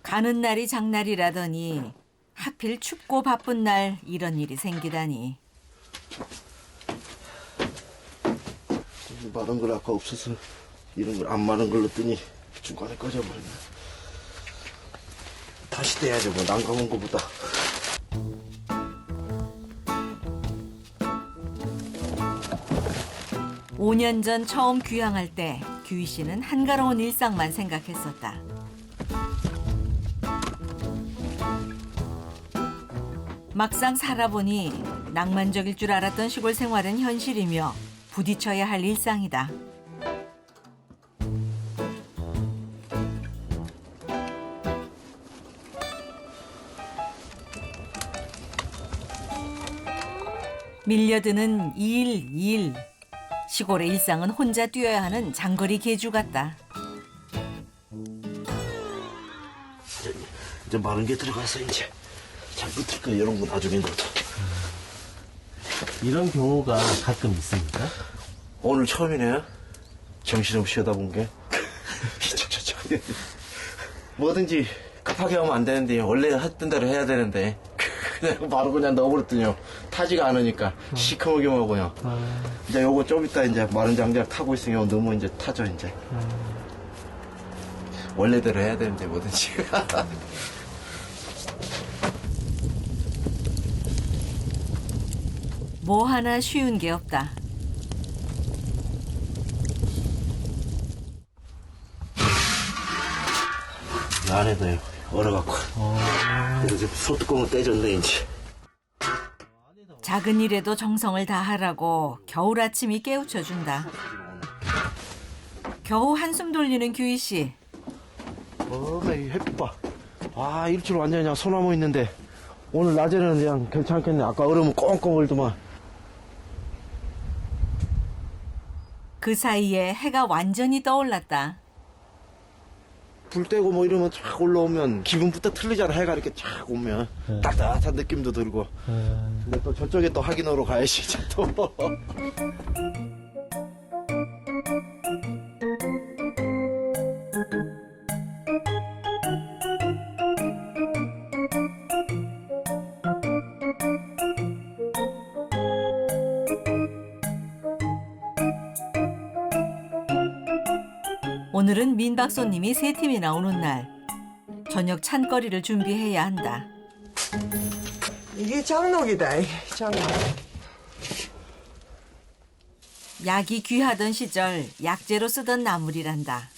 가는 날이 장날이라더니 하필 춥고 바쁜 날 이런 일이 생기다니. 마른 걸 아까 없어서 이런 걸 안 마른 걸 넣었더니 중간에 꺼져버렸네. 다시 떼야죠, 뭐 난감한 거보다. 오 년 전 처음 귀향할 때 규희 씨는 한가로운 일상만 생각했었다. 막상 살아보니 낭만적일 줄 알았던 시골 생활은 현실이며 부딪혀야 할 일상이다. 밀려드는 일. 시골의 일상은 혼자 뛰어야 하는 장거리 계주 같다. 이제 마른 게 들어가서 이제 잘 붙을 거예요. 이런 거 나중에 넣어도. 이런 경우가 가끔 있습니까? 오늘 처음이네요. 정신없이 쉬다 본 게. 뭐든지 급하게 하면 안 되는데 원래 했던 대로 해야 되는데 그냥 바로 그냥 넣어버렸더니요. 타지가 않으니까 시커멓게 먹어요. 이제 요거 좀 이따 이제 마른 장작 타고 있으면 너무 이제 타죠 이제. 원래대로 해야 되는데 뭐든지. 뭐 하나 쉬운 게 없다. 안에도요. 얼어갖고. 그래서 소뚜껑을 떼졌네 이제. 작은 일에도 정성을 다하라고 겨울 아침이 깨우쳐준다. 겨우 한숨 돌리는 규희 씨. 이 햇빛 봐. 와, 일주일 완전히 그냥 소나무 있는데 오늘 낮에는 그냥 괜찮겠네. 아까 얼으면 꽁꽁 얼더만. 그 사이에 해가 완전히 떠올랐다. 불 떼고 뭐 이러면 쫙 올라오면 기분부터 틀리잖아. 해가 이렇게 쫙 오면 따뜻한 느낌도 들고. 근데 또 저쪽에 또 확인하러 가야지 이제 또. 오늘은 민박 손님이 3팀이나 오는 날. 저녁 찬거리를 준비해야 한다. 이게 장록이다. 장록. 약이 귀하던 시절 약재로 쓰던 나물이란다.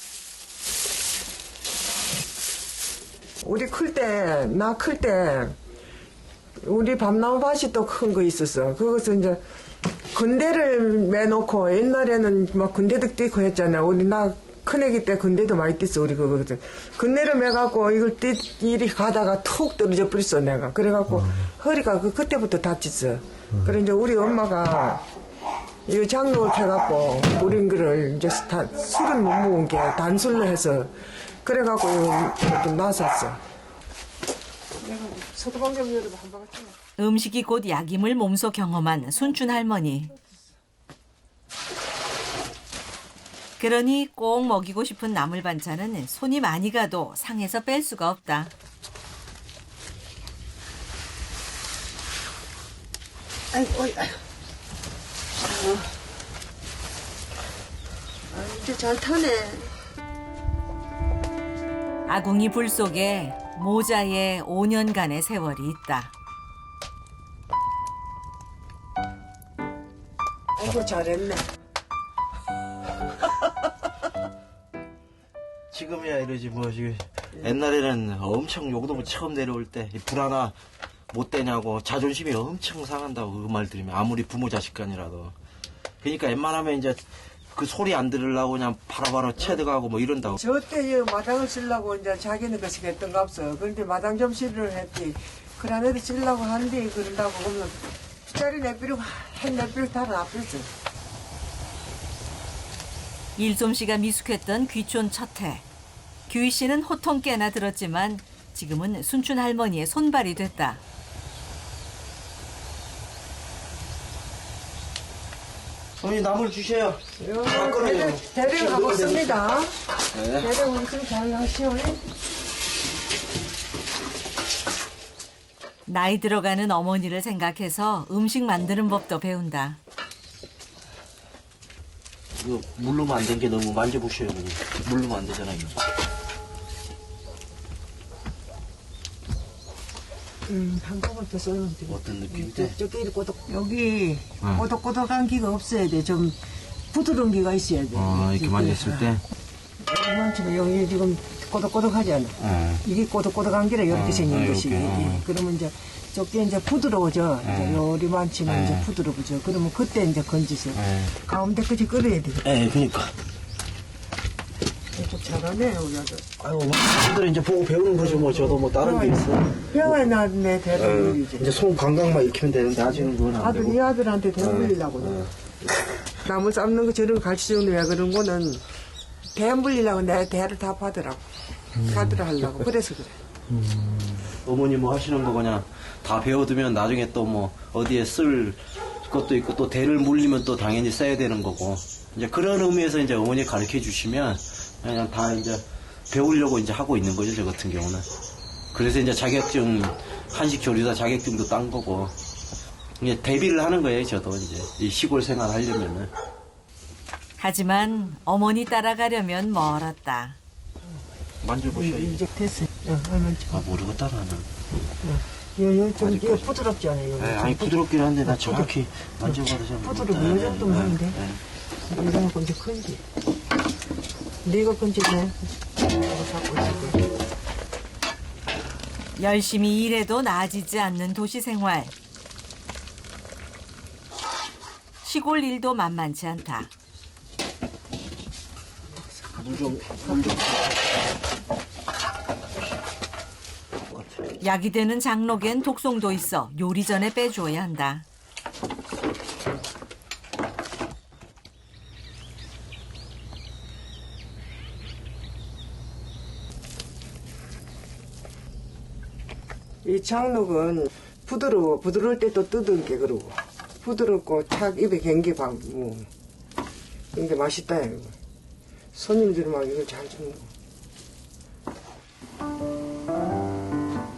우리 나 클 때 우리 밤나무 밭이 또 큰 거 있었어. 그것을 이제 건대를 매놓고 옛날에는 막 건대도 뛰고 했잖아. 나 큰애기 때 건대도 많이 뛰었어. 우리 그거 건대를 매갖고 이걸 이리 가다가 툭 떨어져 버렸어 내가. 그래갖고 허리가 그때부터 다쳤어. 그래 이제 우리 엄마가 이 장록을 해갖고 우린 거를 이제 술을 못 먹은 게 단술로 해서 그래갖고 좀 나섰어. 내가 소두광경 여러분 한 바가 좀. 음식이 곧 약임을 몸소 경험한 순춘 할머니. 그러니 꼭 먹이고 싶은 나물 반찬은 손이 많이 가도 상에서 뺄 수가 없다. 아이고, 이제 잘 타네. 아궁이 불 속에 모자에 5년간의 세월이 있다. 아이고, 잘했네. 지금이야 이러지 뭐. 지금 옛날에는 엄청 용도부 처음 내려올 때 불 하나 못 떼냐고 자존심이 엄청 상한다고 그 말 들으면. 아무리 부모 자식 간이라도. 그러니까 웬만하면 이제 그 소리 안 들으려고 그냥 바로바로 체득하고 뭐 이런다고. 저때 마당을 쓰려고 이제 자기는 그렇게 했던가 없어. 그런데 마당 좀 쓰려고 했지. 그런 애들 쓰려고 하는데 그런다고 그러면 짜리 내비르고 한 내비르고 다 놔버렸어. 일솜씨가 미숙했던 귀촌 첫 해. 규희 씨는 호통 깨나 들었지만 지금은 순춘 할머니의 손발이 됐다. 어머니 나물 주세요. 대령 가겠습니다. 대령 엄청 잘 하시오. 나이 들어가는 어머니를 생각해서 음식 만드는 법도 배운다. 이거 물르면 안 된 게 너무 만져보셔요. 물르면 안 되잖아요. 한꺼번에 더 썰면 돼. 어떤 느낌인데? 저기 여기 꼬독꼬독한 기가 없어야 돼. 좀 부드러운 기가 있어야 돼. 이렇게 만졌을 때? 이만치면 여기 지금 꼬독꼬독하지 않아. 이게 꼬독꼬독한 기라 이렇게 생긴 것이. 그러면 이제 저게 이제 부드러워져. 이제 요리만치면 이제 부드러워져. 그러면 그때 이제 건지서 가운데 끝이 끓여야 돼. 그니까. 좀 잘하네 우리 아들. 아유, 사람들이 이제 보고 배우는 거죠. 뭐, 저도 뭐 다른 게 있어. 병아에 나네 대를 이제. 이제 손 감각만 익히면 되는데, 아직은 그건 안 아들 되고. 이 아들한테 대 물리려고. 나무 삶는 거 저런 거 가르쳐주는 왜 그런 거는 대 물리려고 내 대를 다 받으라고. 받으라 하려고. 그래서 그래. 어머니 뭐 하시는 거 그냥 다 배워두면 나중에 또 뭐 어디에 쓸 것도 있고 또 대를 물리면 또 당연히 써야 되는 거고 이제 그런 의미에서 이제 어머니 가르쳐 주시면 그냥 다 이제 배우려고 이제 하고 있는 거죠, 저 같은 경우는. 그래서 이제 자격증, 한식 조리사 자격증도 딴 거고 이제 대비를 하는 거예요, 저도 이제 이 시골 생활 하려면은. 하지만 어머니 따라가려면 멀었다. 만져보셔요. 이제 됐어. 얼마나 모르고 따라하는. 좀 이거 부드럽지 않아요? 아니 부드럽긴 한데 나 정확히 만져봐도 잘 부드럽고 이 정도면 하는데 이래갖고 이제 큰지 네가 큰지네 잡고 있을게. 열심히 일해도 나아지지 않는 도시 생활. 시골 일도 만만치 않다. 약이 되는 장록엔 독성도 있어 요리 전에 빼주어야 한다. 이 장록은 부드러울 때 또 뜯은 게 그러고 부드럽고 착 입에 gen게 방고 이게 맛있다 이거. 손님들이 막 이걸 잘 주는 거.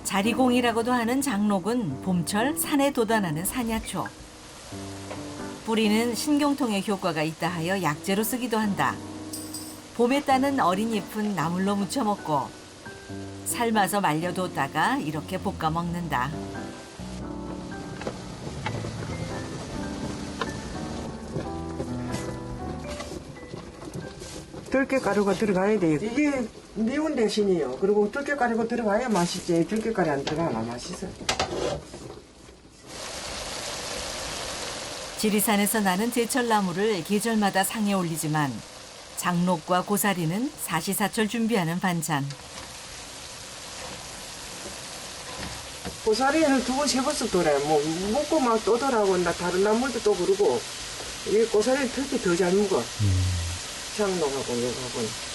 자리공이라고도 하는 장록은 봄철 산에 돋아나는 산야초. 뿌리는 신경통에 효과가 있다 하여 약재로 쓰기도 한다. 봄에 따는 어린 잎은 나물로 무쳐 먹고 삶아서 말려뒀다가 이렇게 볶아 먹는다. 들깨가루가 들어가야 돼요. 이게 미운 대신이요. 그리고 들깨가루가 들어가야 맛있지. 들깨가루 안 들어가면 안 맛있어. 지리산에서 나는 제철나무를 계절마다 상에 올리지만 장록과 고사리는 사시사철 준비하는 반찬. 고사리는 두 번, 세 번씩 돌아요. 뭐, 먹고 막 또 돌아오고, 나 다른 나물도 또 그러고, 이 고사리는 특히 더 잘 먹어. 장록하고, 이거하고.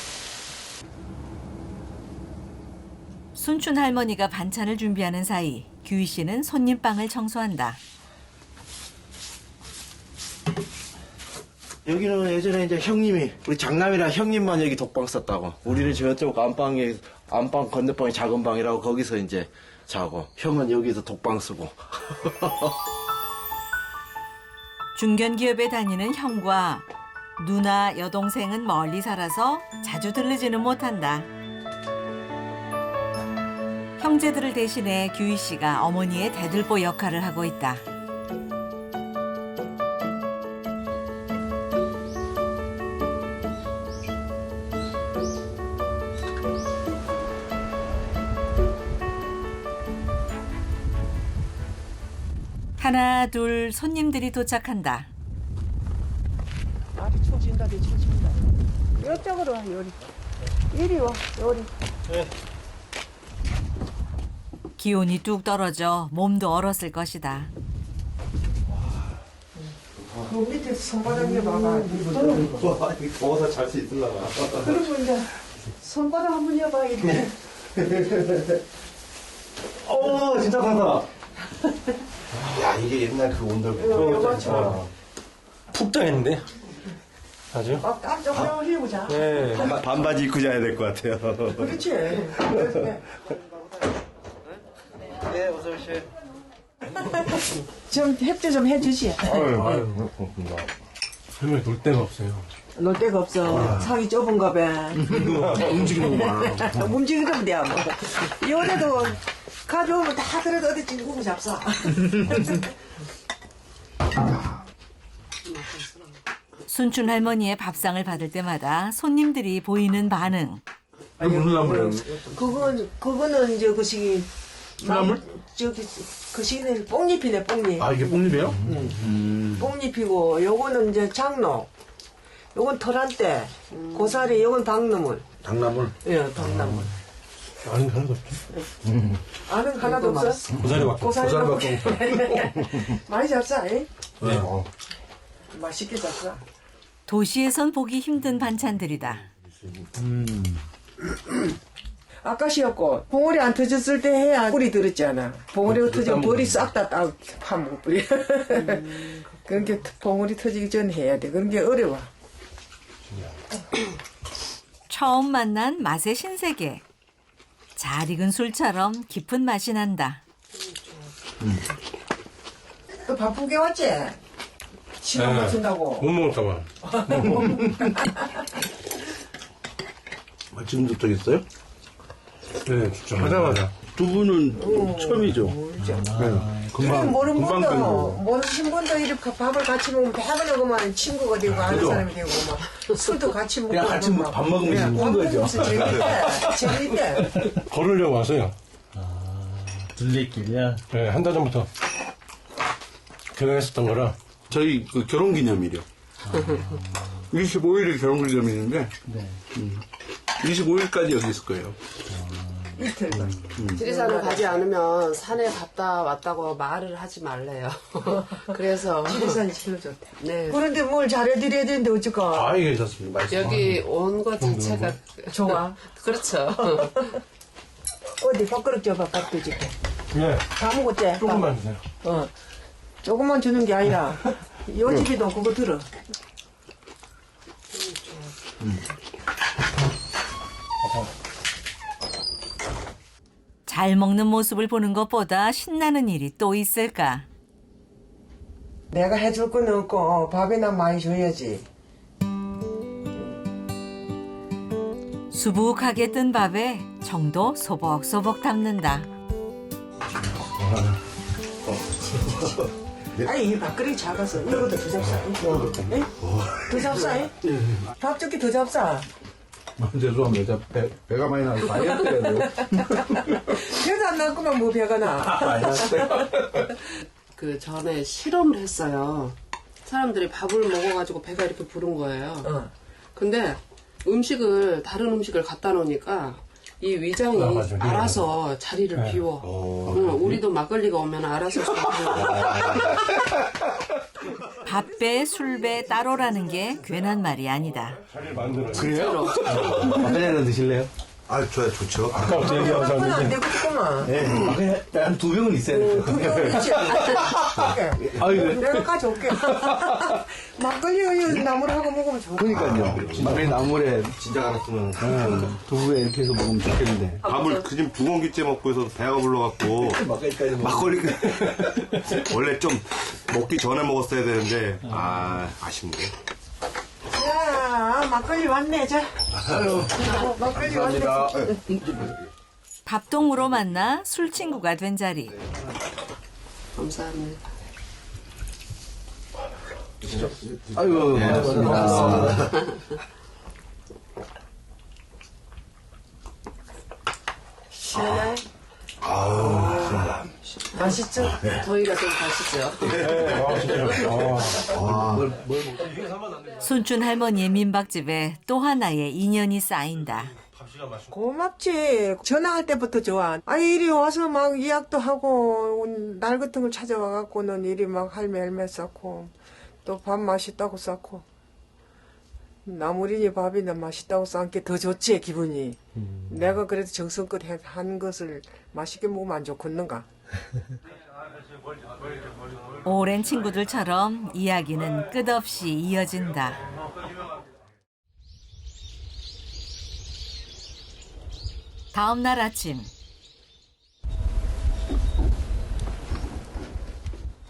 순춘 할머니가 반찬을 준비하는 사이 규희 씨는 손님방을 청소한다. 여기는 예전에 이제 형님이 우리 장남이랑 형님만 여기 독방 썼다고. 우리는 저쪽 안방 건너방이 작은 방이라고 거기서 이제 자고 형은 여기서 독방 쓰고. 중견기업에 다니는 형과 누나 여동생은 멀리 살아서 자주 들르지는 못한다. 형제들을 대신해 규희 씨가 어머니의 대들보 역할을 하고 있다. 하나 둘 손님들이 도착한다. 아리 초진다, 내 초진다. 이쪽으로 와, 요리. 이리 와, 요리. 기온이 뚝 떨어져 몸도 얼었을 것이다. 그 밑에 손바닥 위에 봐봐. 더워서 잘 수 있을라나. 그리고 이제 손바닥 한번 여봐, 이렇게. 진짜 강다. 야, 이게 옛날 그 온돌부터. 푹 떠있는데? 아주? 막 깜짝 놀라보자. 네. 반바지 입고 자야 될 것 같아요. 그렇지. 그래서 네, 어서 오세요. 좀 협조 좀 해주지. 아유, 고맙습니다. 할머니 놀 데가 없어요. 놀 데가 없어. 상이 좁은가 봐. 움직이는 거 많아. 움직이면 돼, 뭐. 요래도 가져오면 다 그래도 어디 찌고 잡사. 순춘 할머니의 밥상을 받을 때마다 손님들이 보이는 반응. 이거 무슨 나물이에요? 그거는 이제 그 시기. 수나물? 저기, 그 시기는 뽕잎이네, 뽕잎. 아, 이게 뽕잎이에요? 뽕잎이고, 요거는 이제 장로. 요건 털한대. 고사리, 요건 박나물. 당나물? 예, 박나물. 아는 게 하나도 없죠. 아는 하나도 없어? 고사리밖에 고사리밖에 많이 잡사, 에? 네. 맛있게 잡사. 도시에선 보기 힘든 반찬들이다. 아까시였고 봉오리 안 터졌을 때 해야 뿌리 들었잖아. 봉오리가 터지면 벌이 싹 다 파먹고 뿌리. 그런 게 봉오리 터지기 전에 해야 돼. 그런 게 어려워. 처음 만난 맛의 신세계. 잘 익은 술처럼 깊은 맛이 난다. 또 바쁘게 왔지? 시간 네. 맞춘다고. 못 먹을까봐. 지금도 또 있어요? 네, 진짜. 하자마자. 두 분은 처음이죠? 그럼 모르는 금방 분도, 끊고. 모르신 분도 이렇게 밥을 같이 먹으면 배부르고 만 친구가 되고 아는 그죠? 사람이 되고 막 술도 같이 먹고. 그냥 같이 막. 밥 먹으면 그냥 웃는 밥 거죠. 먹으면서 재밌대. 걸으려고 왔어요. 둘레길이야? 네, 한 달 전부터 계획했었던 거라. 저희 그 결혼기념일이요. 25일이 결혼기념일인데, 25일까지 여기 있을 거예요. 이틀간. 지리산을 가지 않으면 산에 갔다 왔다고 말을 하지 말래요. 그래서 지리산이 제일 좋대. 네. 그런데 뭘 잘해드려야 되는데 어쩔까? 아, 이게 있었습니다. 맛있어. 여기 온 것 자체가 좋아. 그렇죠. 어디 밥그릇 줘봐, 밥도 줄게. 네, 다 먹었지? 조금만 주세요. 어. 조금만 주는 게 아니라, 요 집이도 그거 들어. 잘 먹는 모습을 보는 것보다 신나는 일이 또 있을까? 내가 해줄 건 없고, 밥이나 많이 줘야지. 수북하게 뜬 밥에 정도 소복소복 담는다. 아니, 이 밥그릇이 작아서, 이거보다 더 잡사. 에? 더 잡사, 에? 밥 적기 더 잡사. 죄송합니다. 배가 많이 나서 다이어트 해야 돼요. 배도 안 나왔구만, 뭐 배가 나. 많이 나왔어요. 그 전에 실험을 했어요. 사람들이 밥을 먹어가지고 배가 이렇게 부른 거예요. 어. 근데 다른 음식을 갖다 놓으니까 이 위장이 아, 맞아. 알아서 자리를 비워. 응, 우리도 막걸리가 오면 알아서 좀 밥배, 술배 따로라는 게 괜한 말이 아니다. 자리를 만들어요. 그래요? 막걸리나 드실래요? 아, 좋죠. 아까부터 얘기하면서 그건 안 왔는데. 되겠구만. 네, 한 두 병은 있어야 돼요. 두 병 있지. 아이고. 내가 가져올게. 막걸리 나물하고 먹으면 좋아. 그러니까요. 막걸리 나물에 진작 알았으면. 두부에 이렇게 해서 먹으면 좋겠는데. 밥을 그진 두 공기째 먹고 해서 배가 불러갖고 막걸리까지 먹으면. 막걸리 원래 좀 먹기 전에 먹었어야 되는데 아쉽네. 야, 막걸리 왔네, 자. 막걸리 왔네. 밥동무로 만나 술친구가 된 자리. 감사합니다. 아이고, 고맙습니다. 시원해? 맛있죠? 저희가 좀 가시죠. 네, 아, 진짜요. 아. 순춘 할머니의 민박집에 또 하나의 인연이 쌓인다. 고맙지. 전화할 때부터 좋아. 아이, 이리 와서 막 예약도 하고, 날 같은 걸 찾아와갖고는 이리 막 할매 쌓고, 또 밥 맛있다고 쌓고. 나물이니 밥이나 맛있다고 쌓은 게 더 좋지, 기분이. 내가 그래도 정성껏 한 것을 맛있게 먹으면 안 좋겠는가? 오랜 친구들처럼 이야기는 끝없이 이어진다. 다음 날 아침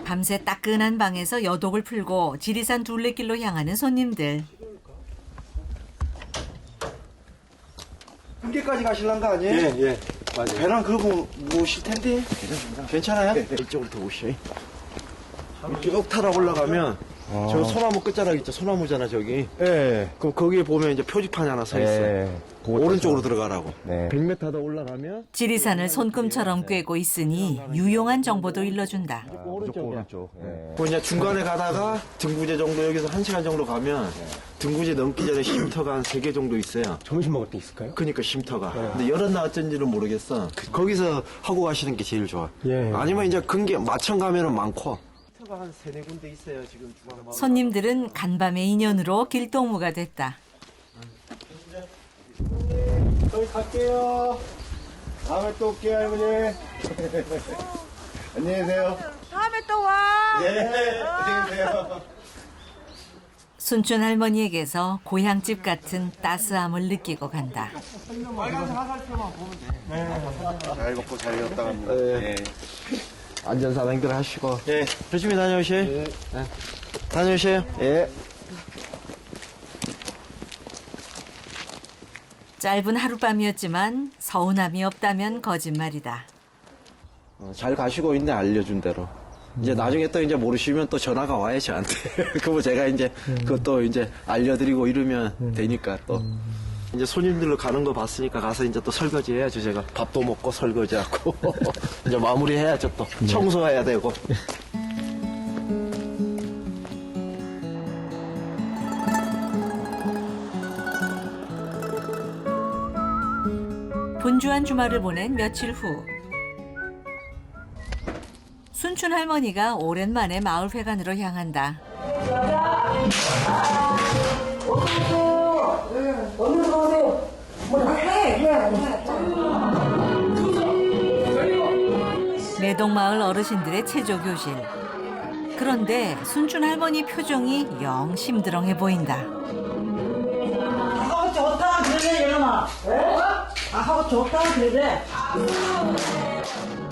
밤새 따끈한 방에서 여독을 풀고 지리산 둘레길로 향하는 손님들. 한계까지 가실란 거 아니에요? 예, 맞아요. 배랑 그거 모실 텐데. 괜찮아요? 이쪽으로 더 오시오. 쭉 타다 올라가면 저 소나무 끝자락 있죠? 소나무잖아 저기. 예. 그럼 거기에 보면 이제 표지판이 하나 서 있어요. 예. 오른쪽으로 들어가라고. 네. 100m 더 올라가면 지리산을 손금처럼 꿰고 있으니 유용한 정보도 일러준다. 오른쪽. 예. 그 이제 중간에 가다가 등구제 정도 여기서 1시간 정도 가면 등구제 넘기 전에 쉼터가 한 3개 정도 있어요. 점심 먹을 때 있을까요? 그러니까 쉼터가. 근데 열었나 어쩐지는 모르겠어. 거기서 하고 가시는 게 제일 좋아. 예. 아니면 이제 근게 마천 가면은 많고. 쉼터가 한 3-4군데 있어요 지금 중앙마을. 손님들은 간밤의 인연으로 길동무가 됐다. 저희 갈게요. 다음에 또 올게요, 할머니. 안녕히 계세요. 다음에 또 와. 예, 안녕히 계세요. 순춘 할머니에게서 고향집 같은 따스함을 느끼고 간다. 잘 먹고 잘 쉬었다 갑니다. 예. 안전사고 행들 하시고. 예. 조심히 다녀오세요. 예. 다녀오세요. 예. 짧은 하룻밤이었지만 서운함이 없다면 거짓말이다. 잘 가시고 있네 알려준 대로. 이제 나중에 또 이제 모르시면 또 전화가 와요 저한테. 그거 제가 이제 그것도 이제 알려드리고 이러면 되니까 또. 이제 손님들로 가는 거 봤으니까 가서 이제 또 설거지 해야죠 제가. 밥도 먹고 설거지하고. 이제 마무리 해야죠 또. 청소해야 되고. 분주한 주말을 보낸 며칠 후 순춘 할머니가 오랜만에 마을회관으로 향한다. 매동마을 어르신들의 체조교실. 그런데 순춘 할머니 표정이 영 심드렁해 보인다. 하고 좋다 그러네 이놈아. 하고 좋다 그러네.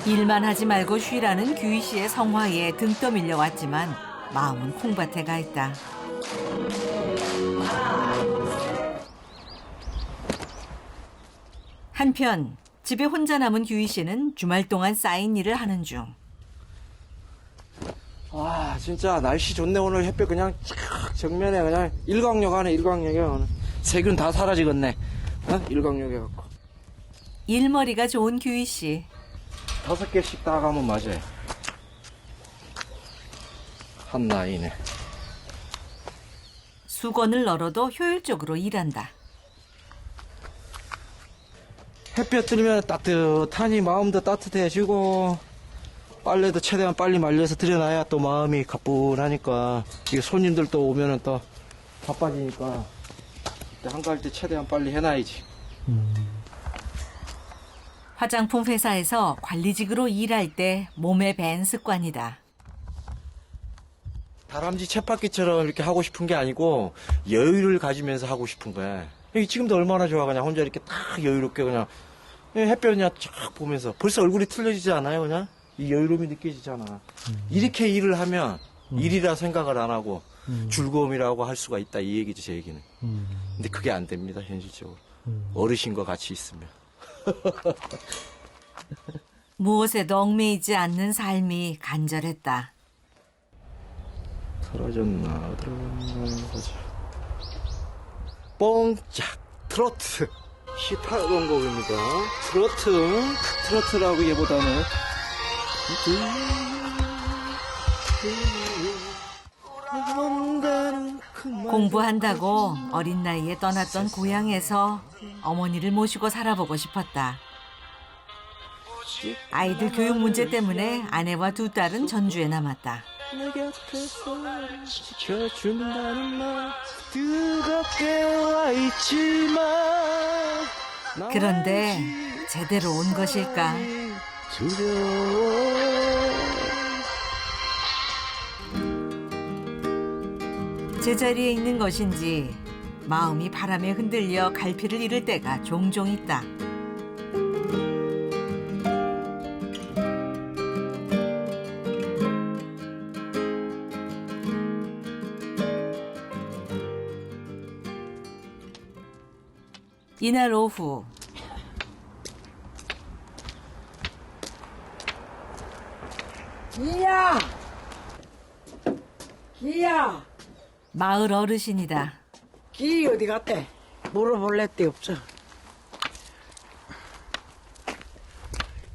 일만 하지 말고 쉬라는 규희 씨의 성화에 등 떠밀려 왔지만 마음은 콩밭에 가 있다. 한편 집에 혼자 남은 규희 씨는 주말 동안 쌓인 일을 하는 중. 와 진짜 날씨 좋네 오늘 햇볕 그냥 촥 정면에 그냥 일광욕 하네 일광욕이 오늘. 세균 다 사라지겠네. 일광욕 해갖고. 일머리가 좋은 규희 씨. 5개씩 따가면 맞아요. 한 나이네. 수건을 널어도 효율적으로 일한다. 햇볕 들면 따뜻하니 마음도 따뜻해지고 빨래도 최대한 빨리 말려서 들여놔야 또 마음이 가뿐하니까 이게 손님들 또 오면은 또 바빠지니까 한가할 때 최대한 빨리 해놔야지. 화장품 회사에서 관리직으로 일할 때 몸에 밴 습관이다. 다람쥐 쳇바퀴처럼 이렇게 하고 싶은 게 아니고 여유를 가지면서 하고 싶은 거야. 여기 지금도 얼마나 좋아 그냥 혼자 이렇게 딱 여유롭게 그냥 햇볕 그냥 쫙 보면서 벌써 얼굴이 틀려지지 않아요 그냥? 이 여유로움이 느껴지잖아. 이렇게 일을 하면 일이라 생각을 안 하고 즐거움이라고 할 수가 있다 이 얘기죠 제 얘기는. 근데 그게 안 됩니다 현실적으로. 어르신과 같이 있으면. 무엇에도 얽매이지 않는 삶이 간절했다. 틀어졌나 들어갔나 보자. 뽕짝 트로트 힙합 곡입니다. 트로트라고기보다는 공부한다고 어린 나이에 떠났던 고향에서 어머니를 모시고 살아보고 싶었다. 아이들 교육 문제 때문에 아내와 두 딸은 전주에 남았다. 내 곁에서 지켜준다는 말 뜨겁게 와 있지만 그런데 제대로 온 것일까? 두려워. 제자리에 있는 것인지 마음이 바람에 흔들려 갈피를 잃을 때가 종종 있다. 이날 오후 기야! 기야! 마을 어르신이다. 기 어디 갔대? 물어볼래 데 없어.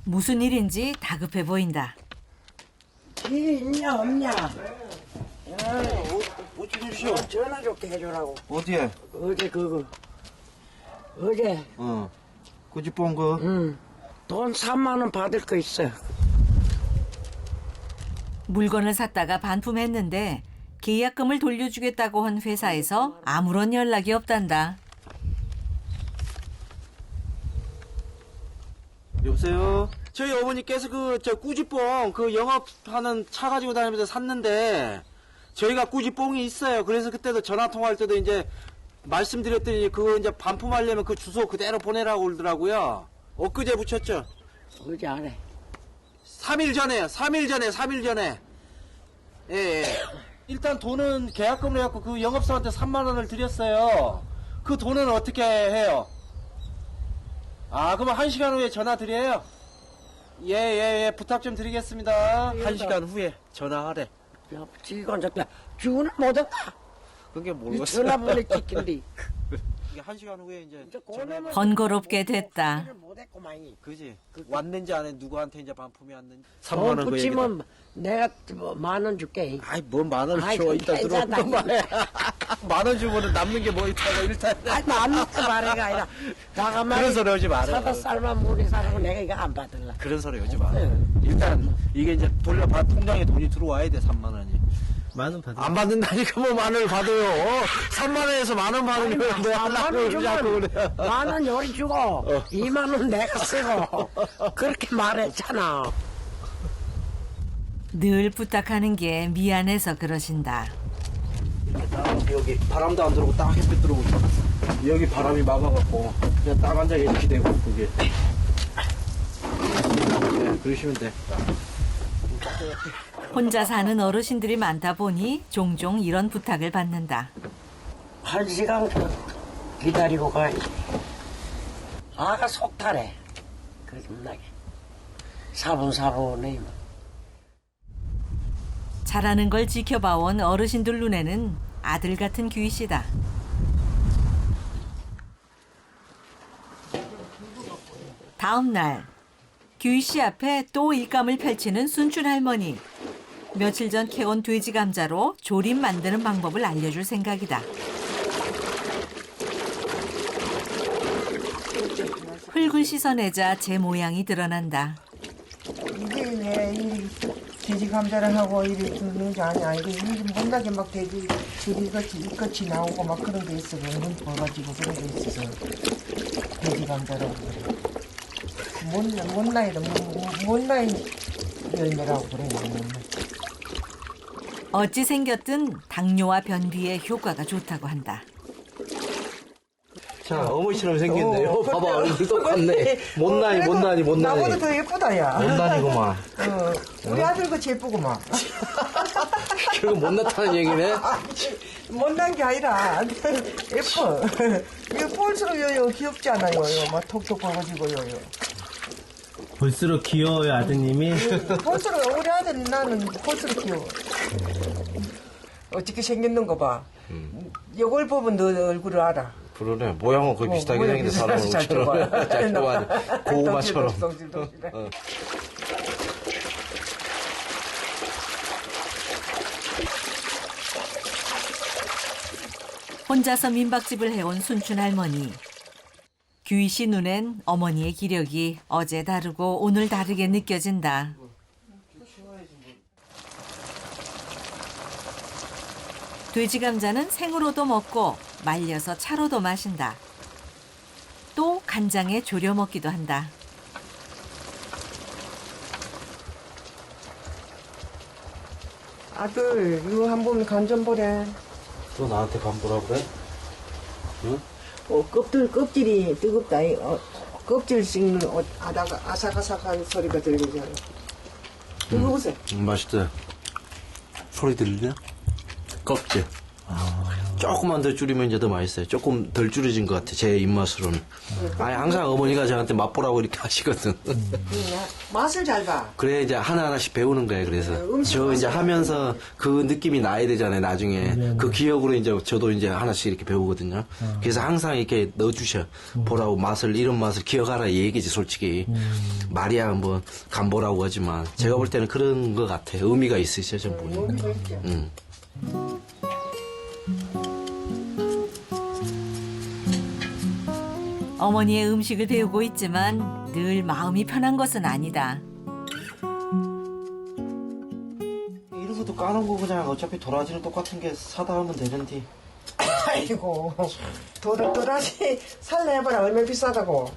무슨 일인지 다급해 보인다. 기 있냐 없냐? 어찌 주시오? 전화 좀 해주라고. 어디에? 어제 그거. 어제 꾸지뽕 그. 돈 3만 원 받을 거 있어. 물건을 샀다가 반품했는데 계약금을 돌려주겠다고 한 회사에서 아무런 연락이 없단다. 여보세요? 저희 어머니께서 저 꾸지뽕 영업하는 차 가지고 다니면서 샀는데 저희가 꾸지뽕이 있어요. 그래서 그때도 전화 통화할 때도 이제 말씀드렸더니 그거 이제 반품하려면 그 주소 그대로 보내라고 그러더라고요. 엊그제 붙였죠? 어제 안 해. 3일 전에요. 3일 전에. 예. 일단 돈은 계약금으로 해갖고 그 영업사한테 3만 원을 드렸어요. 그 돈은 어떻게 해요? 아, 그럼 1시간 후에 전화 드려요? 예. 부탁 좀 드리겠습니다. 1시간 후에 전화하래. 야, 지금 저때 주문을 못했다. 그게 이 모르겠어요. 전화번호 찍힌디. 이게 1시간 후에 이제 번거롭게 됐다. 못했구만이. 그지? 왔는지 안 해, 누구한테 이제 반품이 왔는지. 3만 돈 원 그 얘기다. 붙이면 내가 10,000원 줄게. 아이, 뭔 만원 아이, 줘. 이따 괜찮아. 들어오는 말이야. 만원 주고는 남는 게 뭐 있다고 일단. 아니, 남는 말해가 아니라. 가가만 그런 소리 하지 마라. 사다 쌀만 물이 사라고 내가 이거 안 받을라. 그런 소리 하지 마. 일단 이게 이제 돌려봐 통장에 돈이 들어와야 돼 3만 원이. 만원 받아. 안 받는다니까 뭐 만 원을 받아요. 3만 원에서 만 원 받으면 뭐 하려고 자꾸 그래. 10,000원 요리 주고 2만 원 내가 쓰고 그렇게 말했잖아. 늘 부탁하는 게 미안해서 그러신다. 여기 바람도 안 들어오고 딱 햇빛 들어오고 여기 바람이 막아갖고 그냥 딱 앉아 이렇게 되고 그게. 네, 그러시면 돼. 혼자 사는 어르신들이 많다 보니 종종 이런 부탁을 받는다. 1시간 기다리고 가야지. 아가 속타래. 거짓말하게. 사분사분해. 잘하는 걸 지켜봐온 어르신들 눈에는 아들 같은 규희 씨다. 다음 날 규희 씨 앞에 또 일감을 펼치는 순춘 할머니. 며칠 전 캐온 돼지 감자로 조림 만드는 방법을 알려줄 생각이다. 흙을 씻어내자 제 모양이 드러난다. 이게 왜 이 돼지 감자를 하고 이렇게 주는 게 아니야. 이게 못나게 막 돼지 이것이 나오고 막 그런 게 있어. 눈 보가지고 그런 게 있어서 돼지 감자라고 그래. 못나이 열매라고 그래. 어찌 생겼든 당뇨와 변비에 효과가 좋다고 한다. 자, 어머니처럼 생겼네요. 봐봐, 얼굴 똑같네. 못나니. 나보다 더 예쁘다, 야. 못나니구만. 우리 아들 그 예쁘구만. 결국 못났다는 얘기네. 못난 게 아니라 예뻐. 이거 볼수록 요 귀엽지 않아요? 막 톡톡 봐가지고요. 볼수록 귀여워요, 아드님이. 볼수록 우리 아들 나는 볼수록 귀여워. 어떻게 생겼는 거 봐. 이걸 보면 너 얼굴을 알아. 그러네. 모양은 거의 비슷하게 생긴데 사람은 잘 엄청 잘 좋아하네. 고구마처럼. 혼자서 민박집을 해온 순춘 할머니. 규희 씨 눈엔 어머니의 기력이 어제 다르고 오늘 다르게 느껴진다. 돼지 감자는 생으로도 먹고 말려서 차로도 마신다. 또 간장에 졸여 먹기도 한다. 아들, 이거 한번 간 좀 보래. 또 나한테 반보라 그래? 응? 껍질이 뜨겁다. 껍질 씹는 아삭아삭한 소리가 들리잖아. 뜨거우세요. 맛있다. 소리 들리냐? 껍질. 조금만 더 줄이면 이제 더 맛있어요. 조금 덜 줄여진 것 같아. 제 입맛으로는. 아니 항상 어머니가 저한테 맛보라고 이렇게 하시거든. 맛을 잘 봐. 그래 이제 하나하나씩 배우는 거예요. 그래서 음식 저 이제 맛을 하면서 그 느낌이 나야 되잖아요. 나중에 그 기억으로 이제 저도 이제 하나씩 이렇게 배우거든요. 그래서 항상 이렇게 넣어주셔. 보라고 맛을 이런 맛을 기억하라 이 얘기지 솔직히. 말이야 뭐 간보라고 하지만 제가 볼 때는 그런 것 같아요. 의미가 있으셔 전부. 어머니의 음식을 배우고 있지만 늘 마음이 편한 것은 아니다. 이런 것도 까는 거 그냥 어차피 도라지는 똑같은 게 사다 하면 되는데. 아이고, 도라지 살래 해봐라. 얼마나 비싸다고.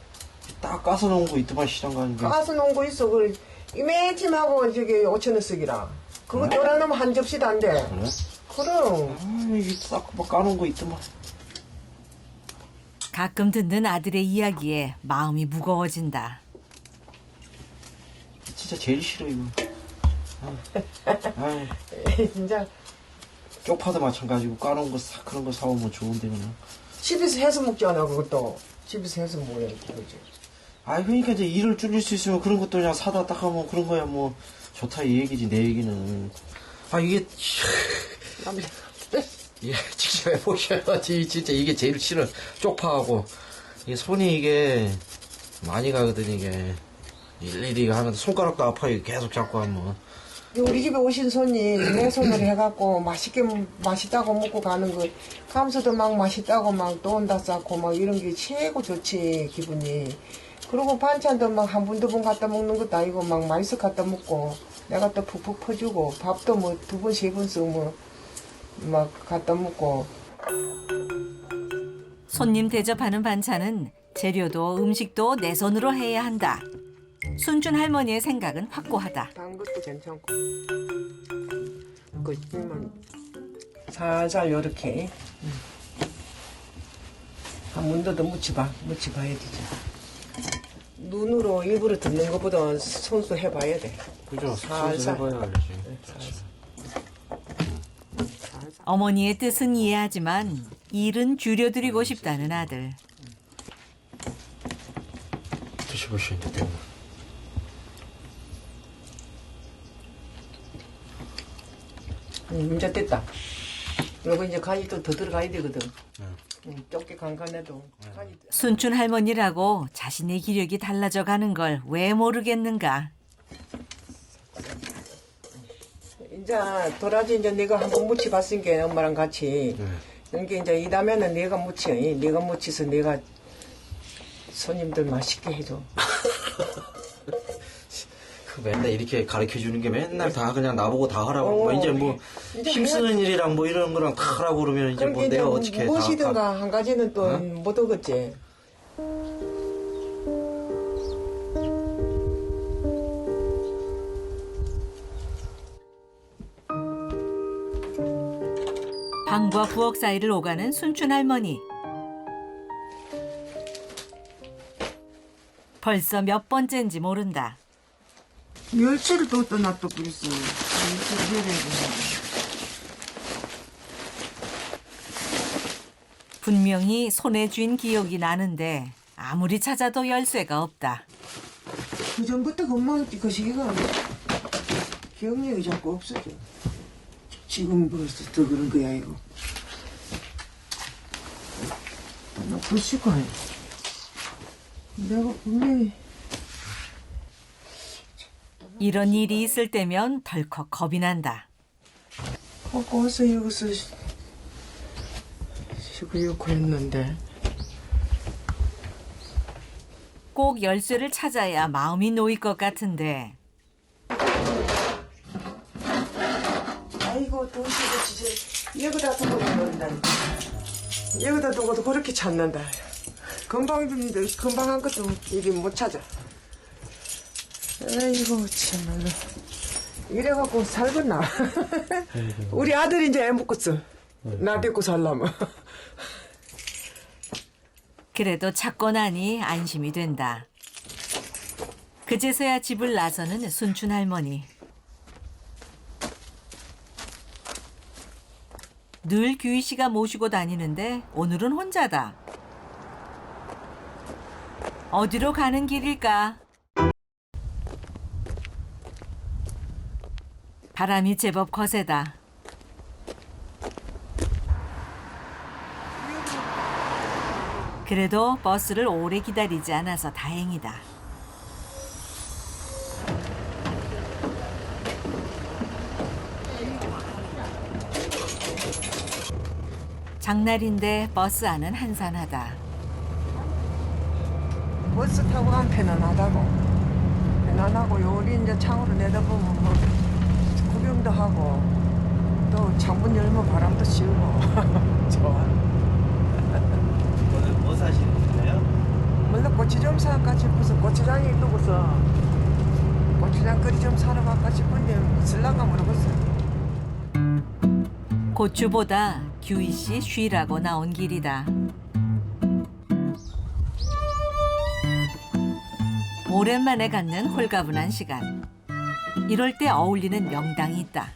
딱 까서 놓은 거 있더만 시장 가니까. 까서 놓은 거 있어. 그 이매짐하고 저기 5,000원 쓰기라. 그거 돌아놓으면 한 접시도 안 돼. 그래? 그럼. 아, 이게 딱 뭐 까놓은 거 있더만. 가끔 듣는 아들의 이야기에 마음이 무거워진다. 진짜 제일 싫어 이거. 아, 진짜 쪽파도 마찬가지고 까놓은 거 그런 거 사오면 좋은데 그냥. 집에서 해서 먹잖아. 그것도 집에서 해서 먹어야지. 그지. 아 그러니까 이제 일을 줄일 수 있으면 그런 것도 그냥 사다 딱 하면 그런 거야 뭐 좋다 이 얘기지 내 얘기는. 아 이게 예, 직접 해보셔야지 진짜 이게 제일 싫어. 쪽파하고 이게 손이 이게 많이 가거든 이게. 일일이 하면 손가락도 아파요 계속 잡고 하면. 우리 집에 오신 손님 내 손으로 해갖고 맛있다고 먹고 가는 거 감수도 막 맛있다고 막 돈 다 쌓고 막 이런 게 최고 좋지 기분이. 그리고 반찬도 막 한 분 두 분 갖다 먹는 것도 아니고 막 맛있어 갖다 먹고 내가 또 푹푹 퍼주고 밥도 뭐 두 번 세 번씩 뭐 막 갖다 먹고. 손님 대접하는 반찬은 재료도 음식도 내 손으로 해야 한다. 순춘 할머니의 생각은 확고하다. 단 것도 괜찮고. 그만 살살 요렇게 한 문도 더 묻혀봐야 되지. 눈으로 일부러 듣는 것보다 손수 해봐야 돼. 그죠? 살살. 해봐야 알지. 어머니의 뜻은 이해하지만 일은 줄여드리고 싶다는 아들. 드셔보시니까. 이제 됐다. 그리고 이제 간이 또 더 들어가야 되거든. 좁게 간간해도 간이. 순춘 할머니라고 자신의 기력이 달라져 가는 걸 왜 모르겠는가. 이제 도라지 이제 내가 한번 무쳐봤으니까 엄마랑 같이. 그러니까 이제 이 다음에는 내가 무쳐. 내가 무쳐서 내가 손님들 맛있게 해줘. 그 맨날 이렇게 가르쳐 주는 게 맨날 다 그냥 나보고 다 하라고. 어, 뭐 이제 뭐 이제 힘쓰는 일이랑 뭐 이런 거랑 다 하라고 그러면 이제 뭐 그러니까 내가 이제 어떻게 무엇이든가 한 가지는 또 못 오겠지. 방과 부엌 사이를 오가는 순춘 할머니. 벌써 몇 번째인지 모른다. 멸치를 또 놔둬 버렸어. 분명히 손에 쥔 기억이 나는데 아무리 찾아도 열쇠가 없다. 그 전부터 엄마 그 시기가 기억력이 자꾸 없어져. 지금 벌써 더 그런 거야 이거. 나 불씨고 내가 분명히 이런 일이 있을 때면 덜컥 겁이 난다. 거기서 여기서 시구요구 했는데 꼭 열쇠를 찾아야 마음이 놓일 것 같은데 아이고 도시도 진짜 여기다 두고 놓는다니까. 여기다 두고도 그렇게 찾는다. 금방 한 것도 이리 못 찾아. 아이고 참말로 이래갖고 살겠나. 우리 아들이 이제 애 먹겠어. 나 데리고 살라면. 그래도 찾고 나니 안심이 된다. 그제서야 집을 나서는 순춘 할머니. 늘 규희 씨가 모시고 다니는데 오늘은 혼자다. 어디로 가는 길일까? 바람이 제법 거세다. 그래도 버스를 오래 기다리지 않아서 다행이다. 장날인데 버스 안은 한산하다. 버스 타고 가면 편안하다고. 편안하고 요리 이제 창으로 내다보면 뭐 구경도 하고 또 창문 열면 바람도 씌우고 좋아. 오늘 뭐 사시는 거예요? 몰라 고추 좀 사갈까 싶어서 고추장이 있고서 고추장 거리 좀 사러 갈까 싶은데 쓸랑가 모르겠어. 고추보다 규희 씨 쉬라고 나온 길이다. 오랜만에 갖는 홀가분한 시간. 이럴 때 어울리는 명당이 있다.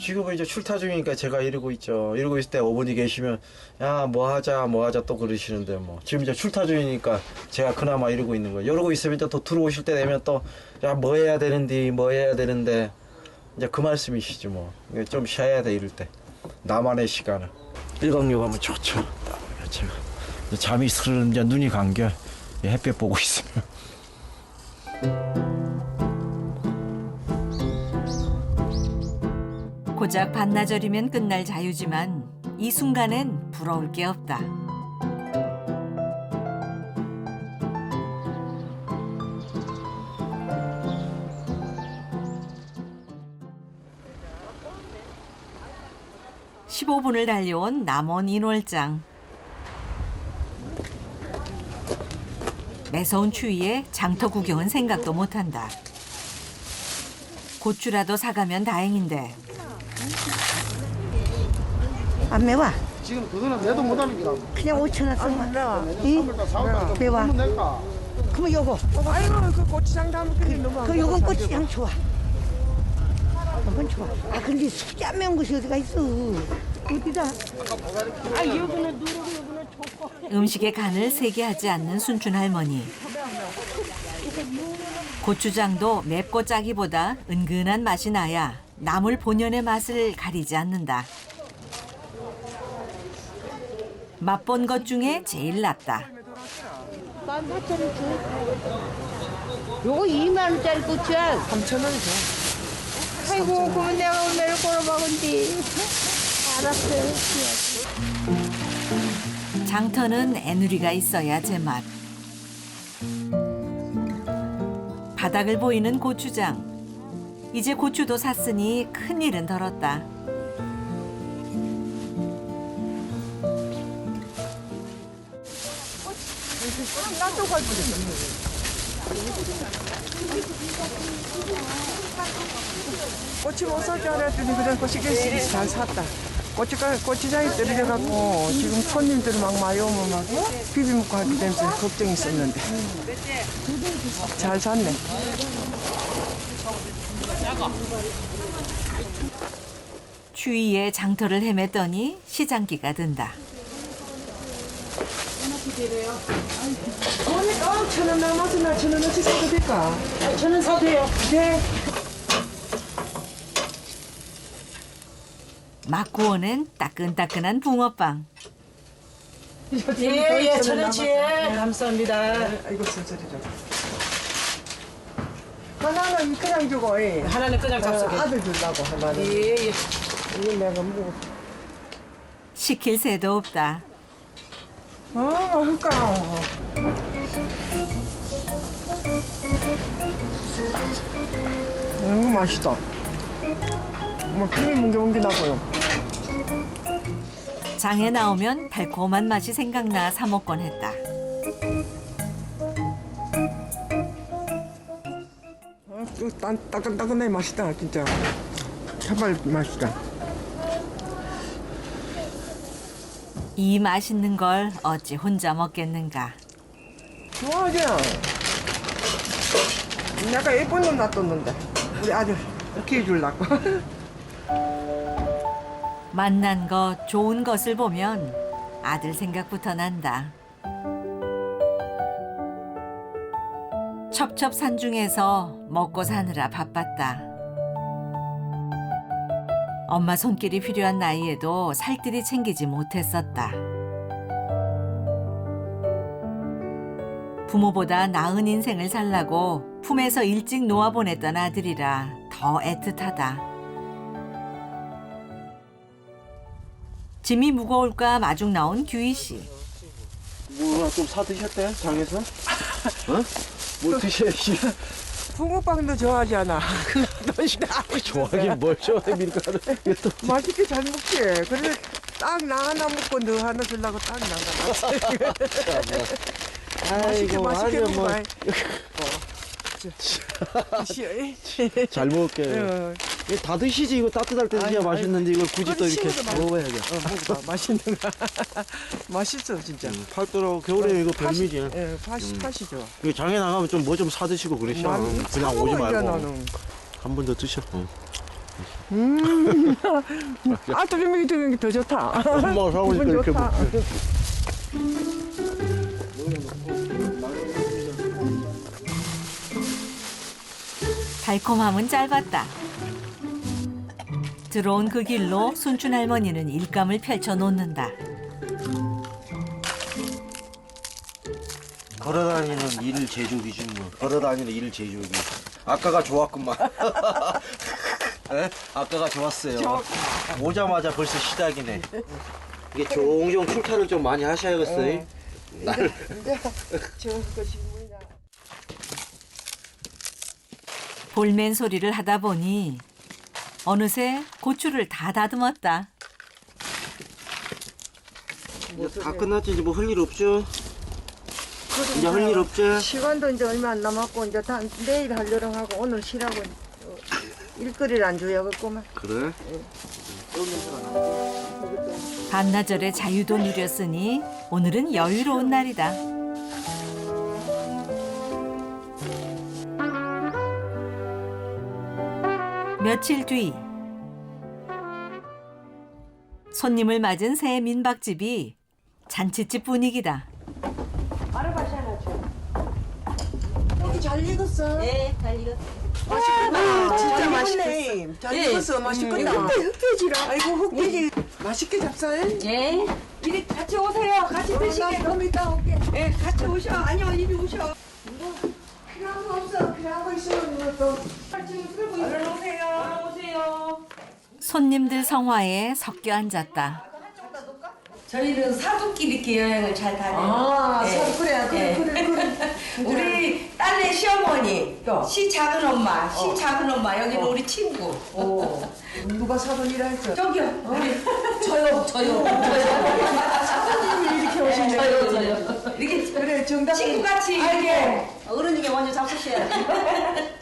지금은 이제 출타 중이니까 제가 이러고 있죠. 이러고 있을 때 어머니 계시면 야 뭐 하자 또 그러시는데 뭐 지금 이제 출타 중이니까 제가 그나마 이러고 있는 거예요. 이러고 있으면 이제 또 들어오실 때 되면 또 야 뭐 해야 되는데 이제 그 말씀이시죠 뭐. 좀 쉬어야 돼 이럴 때 나만의 시간을. 일광욕 하면 좋죠. 제가 잠이 스르르 이제 눈이 감겨 햇볕 보고 있으면. 고작 반나절이면 끝날 자유지만 이 순간엔 부러울 게 없다. (15분을) 달려온 남원 인월장. 매서운 추위에 장터 구경은 생각도 못한다. 고추라도 사가면 다행인데. 안 매워. 지금 그거는 내도 못하는 기라고. 그냥 5,000원 쓰면 매워. 매워. 낼까? 그러면 요거. 아이고 그 고추장 담그기 너무 안 그 요건 좋다, 고추장 좋아. 요건 좋아. 아 근데 숙지 안 매운 것이 어디가 있어. 어디다. 아 여기는 누르고 여기는 좋고. 음식에 간을 세게 하지 않는 순춘 할머니. 고추장도 맵고 짜기보다 은근한 맛이 나야 나물 본연의 맛을 가리지 않는다. 맛본 것 중에 제일 낫다. 14,000원 줘. 요거 2만 원짜리 고추야. 3,000원이죠. 아이고 그러면 내가 오늘 걸어먹은디. 알았어요. 장터는 애누리가 있어야 제맛. 바닥을 보이는 고추장. 이제 고추도 샀으니 큰일은 덜었다. 나도 갈 뻔했어. 고추 못 살 줄 알았더니 그냥 고추기름이 잘 샀다. 고추장이 떨어져갖고 지금 손님들이 막 많이 오면 막 비비 먹고 하기 때문에 걱정이 있었는데 잘 샀네. 추위에 장터를 헤맸더니 시장기가 든다. 어머니 1,000원 남아서 나 1,000원어치 사도 될까? 1,000원 사세요. 네. 막 구워낸 따끈따끈한 붕어빵. 예, 1,000원치에 감사합니다. 아이고 순서리 좀. 하나는 그냥 주고 하나는 그냥 잡수게. 아들 주려고 하나는. 예, 예. 이거 내가 뭐. 시킬 새도 없다. 맛있다. 너무 맛있다. 뭐 김이 뭉게뭉게나고요. 장에 나오면 달콤한 맛이 생각나 사 먹곤 했다. 따끈따끈해 맛있다 진짜. 정말 맛있다. 이 맛있는 걸 어찌 혼자 먹겠는가. 좋아하지? 약간 예쁜 놈 놔뒀는데 우리 아들 키워주려고. 만난 것, 좋은 것을 보면 아들 생각부터 난다. 첩첩산중에서 먹고 사느라 바빴다. 엄마 손길이 필요한 나이에도 살뜰히 챙기지 못했었다. 부모보다 나은 인생을 살라고 품에서 일찍 놓아보냈던 아들이라 더 애틋하다. 짐이 무거울까 마중 나온 규희 씨. 뭐가 좀 사드셨대? 장에서? 어? 뭘 드셔야지. 붕어빵도 좋아하잖아. 좋아하긴 뭘 좋아해, 밀가루. 이게 또 맛있게 잘 먹지. 그래서 딱 나 하나 먹고 너 하나 주려고 딱 나가. 아이고, 맛있게 아주 뭐. 먹어봐. 잘 먹을게요. 이거 다 드시지. 이거 따뜻할 때 드셔야 맛있는데 이걸 굳이 또 이렇게 먹어야죠. 먹어봐. 맛있는 거. 맛있어 진짜. 팔더라고. 겨울에 이거 별미지. 예, 팥이 좋아. 이거 장에 나가면 좀 뭐 좀 사드시고 그러셔. 그냥 오지 말고. 한 번 더 드셔. 아들이 드는 게 더 좋다. 엄마가 사오니까 이렇게 좋다. 먹고. 달콤함은 짧았다. 들어온 그 길로 순춘 할머니는 일감을 펼쳐 놓는다. 걸어다니는 일 제조기지 뭐. 걸어다니는 일 제조기. 아까가 좋았구만. 네? 아까가 좋았어요. 오자마자 벌써 시작이네. 이게 종종 출타를 좀 많이 하셔야겠어요. 볼멘 소리를 하다 보니 어느새 고추를 다 다듬었다. 다 끝났지. 이제 뭐 할 일 없죠? 이제 할 일 없죠? 시간도 이제 얼마 안 남았고 이제 다 내일 하려고 하고 오늘 쉬라고 일거리를 안 줘야겠구만. 그래? 반나절의 자유도 누렸으니 오늘은 여유로운 날이다. 며칠 뒤 손님을 맞은 새 민박집이 잔치집 분위기다. 여기 잘 익었어. 네, 잘 익었어. 맛있구나. 진짜 맛있네. 잘 익었어. 맛있구나. 흑돼지라. 아이고 흑돼지. 맛있게 잡사해. 예. 이리 같이 오세요. 같이 드시게. 좀 이따 올게. 예, 같이 오셔. 아니요, 이리 오셔. 필요한 거 없어. 필요한 거 있으면 이것도. 얼른 오세요. 얼른 오세요. 손님들 성화에 섞여 앉았다. 저희는 사돈끼리 이렇게 여행을 잘 다녀요. 아, 예. 그래. 우리 딸네 시어머니, 또? 시작은 엄마, 시작은 엄마. 여기는 우리 친구. 오. 누가 사돈이라 했죠? 저기요. 우리 저요. 사돈님이 이렇게 오시네. 저요. 이렇게 그래, 정답. 친구같이 이렇게 어른이게 먼저 잡수셔야 돼.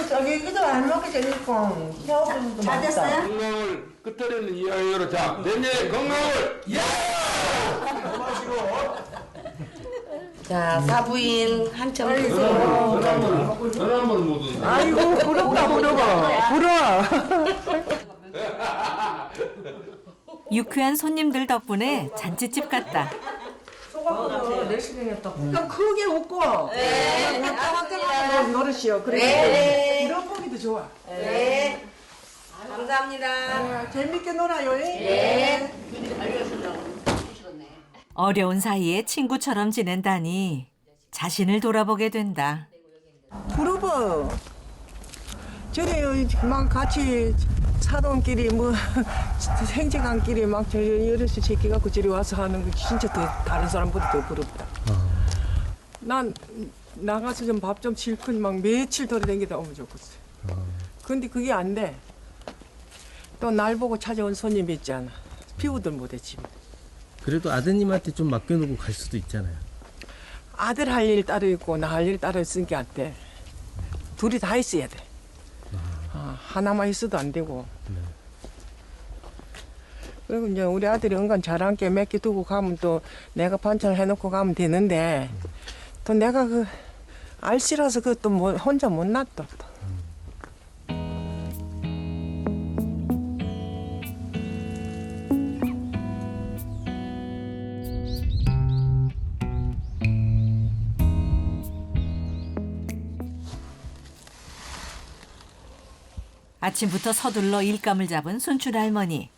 저기 그도 안 먹게 되니까 샤워도 잘 됐어요? 건강을 끝에는 이하여로 자 내년에 건강을 자, 사부인 한참 드세요. 전화 한번 못 오네. 아이고 부럽다 부러워. 유쾌한 손님들 덕분에 잔치집 같다. 그러니까 크게 웃고 왔다 노릇이요. 그래. 네. 이런 보기도 좋아. 네. 감사합니다. 재밌게 놀아요. 네. 어려운 사이에 친구처럼 지낸다니 자신을 돌아보게 된다. 부러워. 저래 막 같이 사돈끼리 뭐 생제간끼리 막 저 여럿이 새끼 갖고 저리 와서 하는 거 진짜 더 다른 사람보다 더 부럽다. 난 나가서 좀 밥 좀 실컷 막 며칠 돌아다니다 오면 좋겠어. 근데 그게 안 돼. 또 날 보고 찾아온 손님이 있잖아. 비우들 못해 집에. 그래도 아드님한테 좀 맡겨놓고 갈 수도 있잖아요. 아들 할 일 따로 있고 나 할 일 따로 있으니까 안 돼. 둘이 다 있어야 돼. 하나만 있어도 안 되고. 그리고 이제 우리 아들이 은근 잘한 게 몇 개 두고 가면 또 내가 반찬 해놓고 가면 되는데 또 내가 그 알씨라서 그것도 뭐 혼자 못 놔둬. 아침부터 서둘러 일감을 잡은 순춘 할머니.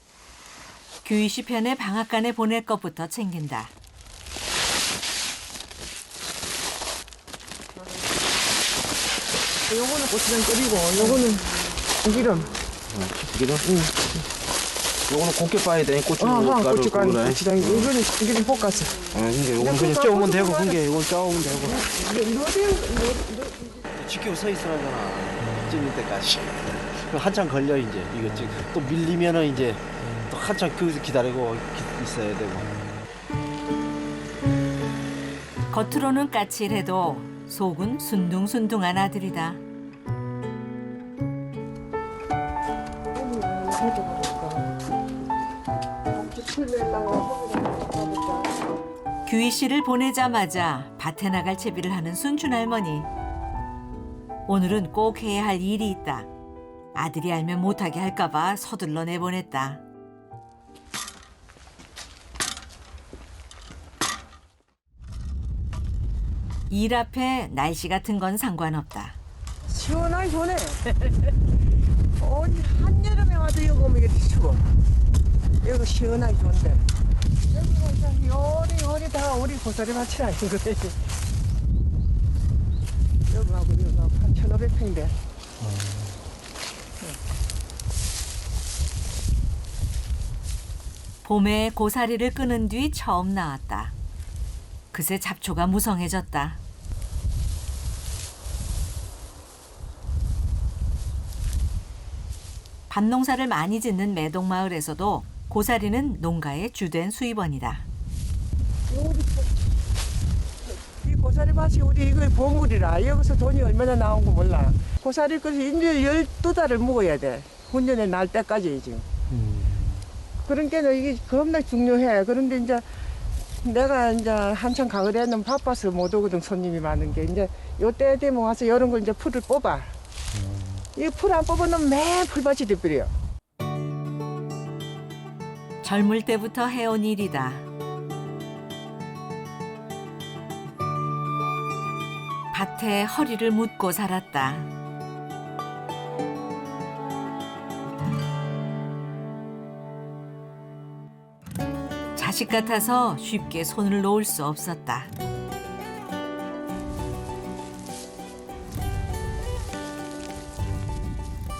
규희 씨 편에 방앗간에 보낼 것부터 챙긴다. 요거는 고추장 끓이고 요거는 기름. 기름? 요거는 곱게 빠야 돼. 고춧가루. 고추장. 이거는 기름 볶았어. 근데 요거는 그냥 쪄오면 되고, 그게 이건 쪄오면 되고. 지키고 서 있으라잖아. 찌는 때까지. 그럼 한참 걸려 이제. 이거 지금 또 밀리면은 이제 또 한참 거기서 기다리고 있어야 되고. 겉으로는 까칠해도 속은 순둥순둥한 아들이다. 규희 씨를 보내자마자 밭에 나갈 채비를 하는 순춘 할머니. 오늘은 꼭 해야 할 일이 있다. 아들이 알면 못하게 할까봐 서둘러 내보냈다. 일 앞에 날씨 같은 건 상관없다. 시원하게 좋네. 한여름에 와도 여기 오면 이렇게 추워. 여기 시원하게 좋은데. 여기가 요리 다 우리 고사리 밭이 아닌 거지. 여기하고 한 1,500평대. 봄에 고사리를 끄는 뒤 처음 나왔다. 그새 잡초가 무성해졌다. 밭농사를 많이 짓는 매동마을에서도 고사리는 농가의 주된 수입원이다. 이 고사리 밭이 우리 이거 보물이라 여기서 돈이 얼마나 나온 거 몰라. 고사리 그래서 이제 12달을 먹어야 돼. 훈련에 날 때까지 지금. 그러니까 이게 겁나 중요해. 그런데 이제 내가 이제 한참 가을에는 바빠서 못 오거든. 손님이 많은 게. 이제 요때 되면 와서 이런 걸 이제 풀을 뽑아. 이 풀 안 뽑아놓으면 매일 풀밭이 돼버려. 젊을 때부터 해온 일이다. 밭에 허리를 묻고 살았다. 자식 같아서 쉽게 손을 놓을 수 없었다.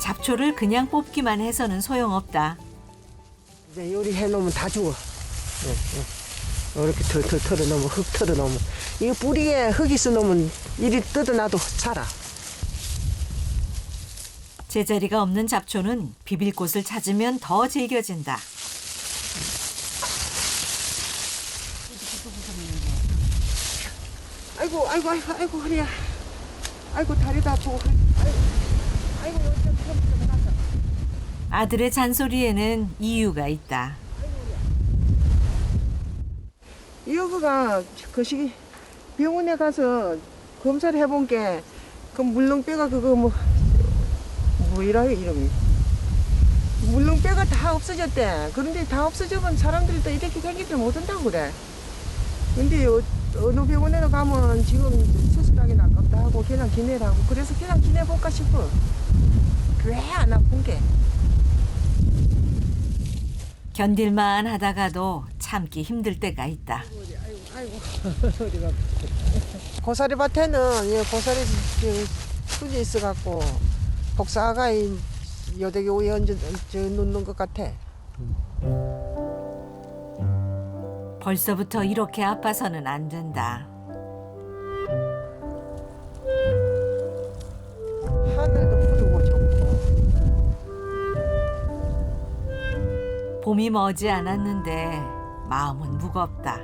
잡초를 그냥 뽑기만 해서는 소용없다. 이제 요리해 놓으면 다 죽어. 이렇게 털어놓으면 흙 털어놓으면 이거 뿌리에 흙이 있어놓으면 이리 뜯어놔도 살아. 제자리가 없는 잡초는 비빌 곳을 찾으면 더 질겨진다. 아이고 허리야. 아이고 다리도 아프고. 아이고 요즘 좀 나서. 아들의 잔소리에는 이유가 있다. 여기가 그 시기 병원에 가서 검사를 해본 게 그 물렁뼈가 그거 뭐이라 이름이 물렁뼈가 다 없어졌대. 그런데 다 없어지면 사람들이 또 이렇게 생기지 못한다고 그래. 근데 어느 병원에는 가면 지금 수술하기 아깝다 하고 그냥 기내라고. 그래서 그냥 기내볼까 싶어. 왜 안 아픈 게. 견딜만 하다가도 참기 힘들 때가 있다. 아이고 고사리 밭에는 고사리 흙이 있어갖고 복사가 여대기 위에 얹어 놓는 것 같아. 벌써부터 이렇게 아파서는 안 된다. 하늘도 푸르고 좋고. 봄이 머지 않았는데 마음은 무겁다.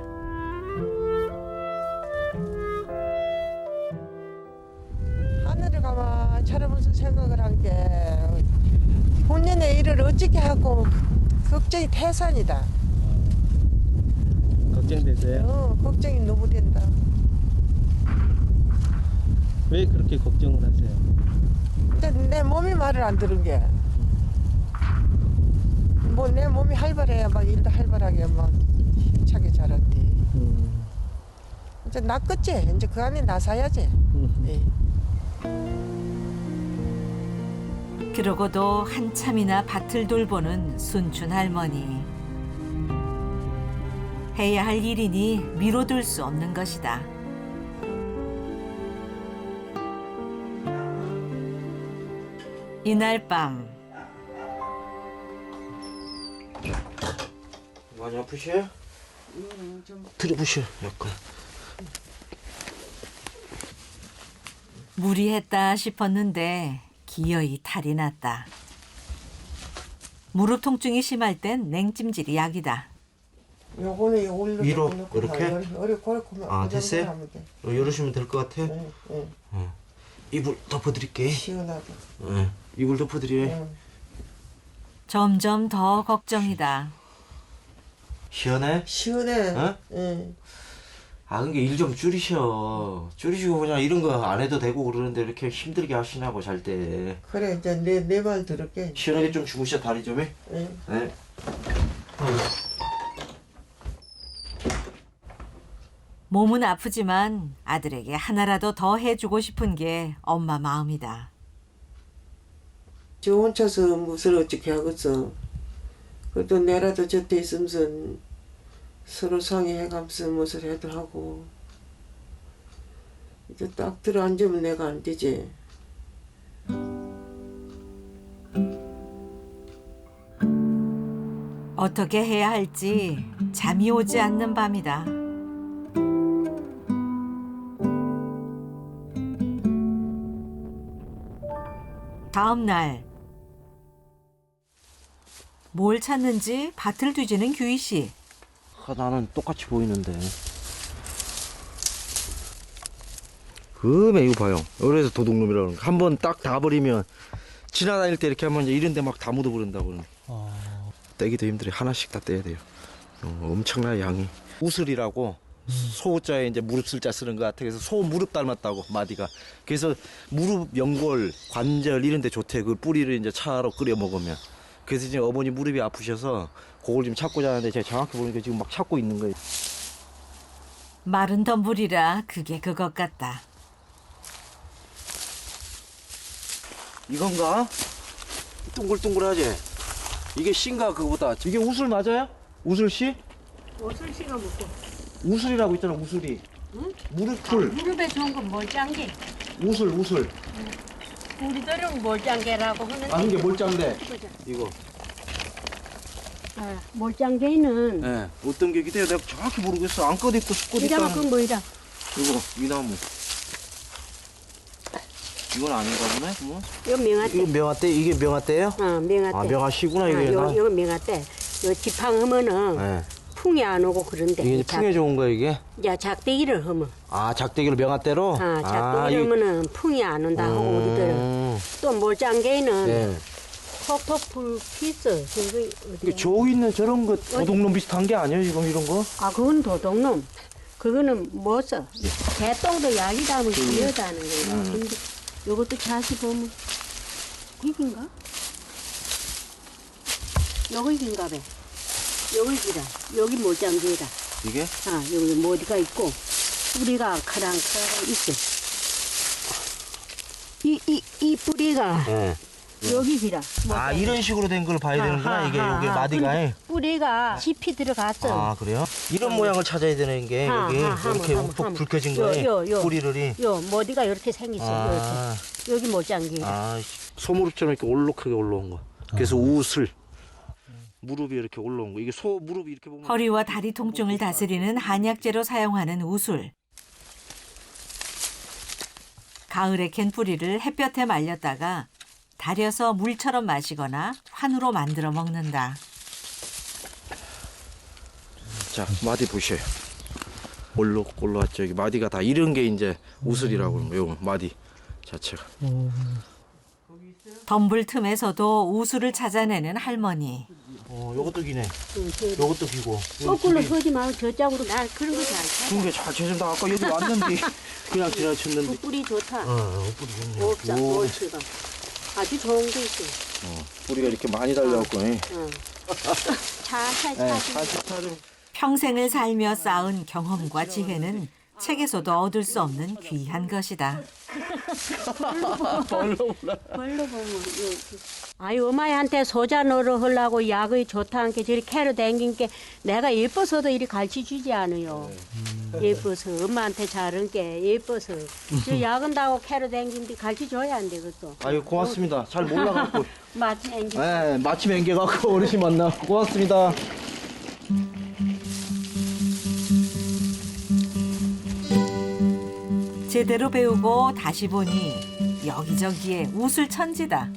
하늘을 가만 차려보면서 생각을 한 게 본년의 일을 어떻게 하고 걱정이 태산이다. 걱정되세요? 걱정이 너무 된다. 왜 그렇게 걱정을 하세요? 근데 내 몸이 말을 안 들은 게 뭐 내 몸이 활발해야 막 일도 활발하게 막 힘차게 자랐지. 이제 낫겠지. 이제 그 안에 나서야지. 예. 그러고도 한참이나 밭을 돌보는 순춘 할머니. 해야 할 일이니 미뤄둘 수 없는 것이다. 이날 밤 많이 아프셔요? 들어보셔 약간. 무리했다 싶었는데 기어이 탈이 났다. 무릎 통증이 심할 땐 냉찜질이 약이다. 요거는 요걸로 위로, 넣고 이렇게? 아, 됐어요? 열으시면 될 것 같아. 이불 덮어드릴게. 시원하게. 이불 덮어드려. 점점 더 걱정이다. 시원해? 시원해. 어? 예. 아, 그게 일 좀 줄이시고 그냥 이런 거 안 해도 되고 그러는데 이렇게 힘들게 하시냐고 잘 때. 그래 이제 내 말 들을게. 시원하게 좀 주무셔 다리 좀 해. 예. 네. 몸은 아프지만 아들에게 하나라도 더 해주고 싶은 게 엄마 마음이다. 저 혼자서 무엇을 어떻게 하겠어. 그래도 내라도 저때 있으면서 서로 상의해가면서 무엇을 해도 하고. 이제 딱 들어앉으면 내가 안 되지. 어떻게 해야 할지 잠이 오지 않는 밤이다. 다음 날 뭘 찾는지 밭을 뒤지는 규희 씨. 나는 똑같이 보이는데. 그러면 이거 봐요. 그래서 도둑놈이라고. 한번 딱 다 버리면 지나다닐 때 이렇게 하면 이제 이런 데 막 다 묻어버린다고. 떼기도 힘들어요. 하나씩 다 떼야 돼요. 엄청나 양이. 우슬이라고 소자에 이제 무릎 쓸자 쓰는 것 같아. 그래서 소 무릎 닮았다고 마디가. 그래서 무릎 연골 관절 이런 데 좋대. 그 뿌리를 이제 차로 끓여 먹으면. 그래서 이제 어머니 무릎이 아프셔서 그걸 좀 찾고자 하는데 제가 정확히 보니까 지금 막 찾고 있는 거예요. 마른 덤불이라 그게 그것 같다. 이건가? 둥글둥글하지? 이게 씨인가 그거보다. 이게 우슬 맞아요? 우슬씨? 옷을 씨가 먹고. 우슬이라고 있잖아 우슬이. 응? 무릎풀. 무릎에 좋은 건 몰장개. 우슬. 우리들은 몰장개라고 하는데. 아, 이게 몰장대. 이거. 아, 몰장개는. 예. 네. 어떤 게 기대요? 내가 정확히 모르겠어. 안꺼도 있고 숲꽃 있고. 이라면 그건 뭐이라? 이거, 이 나무. 이건 아닌가 보네? 뭐? 이거 명화대. 이거 명화대? 이게 명화대예요? 명화대. 아, 명화씨구나, 이게. 이거 명화대. 요 지팡하면은 네. 풍이 안 오고 그런데. 이게 풍에 좋은 거야, 이게? 야, 작대기를 하면. 아, 작대기를 명화대로? 작대기를 하면은 풍이 안 온다 하고 우리들은. 또 몰장개는 네. 톡톡 불 피서. 이게 저기 있는 저런 거 도둑놈 비슷한 게 아니에요, 지금 이런 거? 아, 그건 도둑놈. 그거는 뭐 써? 개똥도 약이다 하면 기여다는 거야. 근데 요것도 자시 보면 이긴가? 요거 이긴가 봐. 요거 이기라. 여기 몰장개다. 이게? 여기 모디가 있고 뿌리가 크랑크랑 있어. 이 뿌리가 네. 여기 기라. 아, 이런 식으로 된 걸 봐야 되는구나, 이게 마디가. 뿌리가 짚이 들어갔어. 아, 그래요? 이런 모양을 찾아야 되는 게 여기 이렇게 우뚝 붉혀진 거에 뿌리를. 요 모디가 이렇게 생겼어. 아, 이렇게. 여기 몰장개. 소무릎처럼 이렇게 올록하게 올라온 거. 그래서 우슬. 무릎이 이렇게 올라온 거. 이게 소 무릎이 이렇게 보면 허리와 다리 통증을 다스리는 한약재로 사용하는 우술. 가을에 캔 뿌리를 햇볕에 말렸다가 달여서 물처럼 마시거나 환으로 만들어 먹는다. 자, 마디 보셔요. 올라왔죠. 여기 마디가 다 이런 게 이제 우슬이라고 그러는 거예요. 마디 자체가. 덤불 틈에서도 우술을 찾아내는 할머니. 요것도 기네. 요것도 기고. 거꾸로 서지 말고 저쪽으로. 나 그런 거 잘 찾아. 그게 잘 찾은다. 아까 여기 왔는데 그냥 지나쳤는데. 그 뿌리 좋다. 뿌리 좋네. 없자, 옳지가. 아주 좋은 게 있어. 뿌리가 이렇게 많이 달려갖고. 잘 평생을 살며 쌓은 경험과 지혜는 책에서도 얻을 수 없는 귀한 것이다. 벌로 보면 아유 어머니한테 소자 노릇 하려고 약이 좋다는 게 저리 캐러 댕긴 게 내가 예뻐서도 이리 가르쳐주지 않아요. 예뻐서 엄마한테 잘한 게 예뻐서 저 약은다고 캐러 댕긴데 가르쳐줘야 안 되겠어. 아유 고맙습니다. 잘 몰라갖고. 마치 앵기 네, 마침 앵겨갖고 어르신 만나. 고맙습니다. 제대로 배우고 다시 보니 여기저기에 웃을 천지다.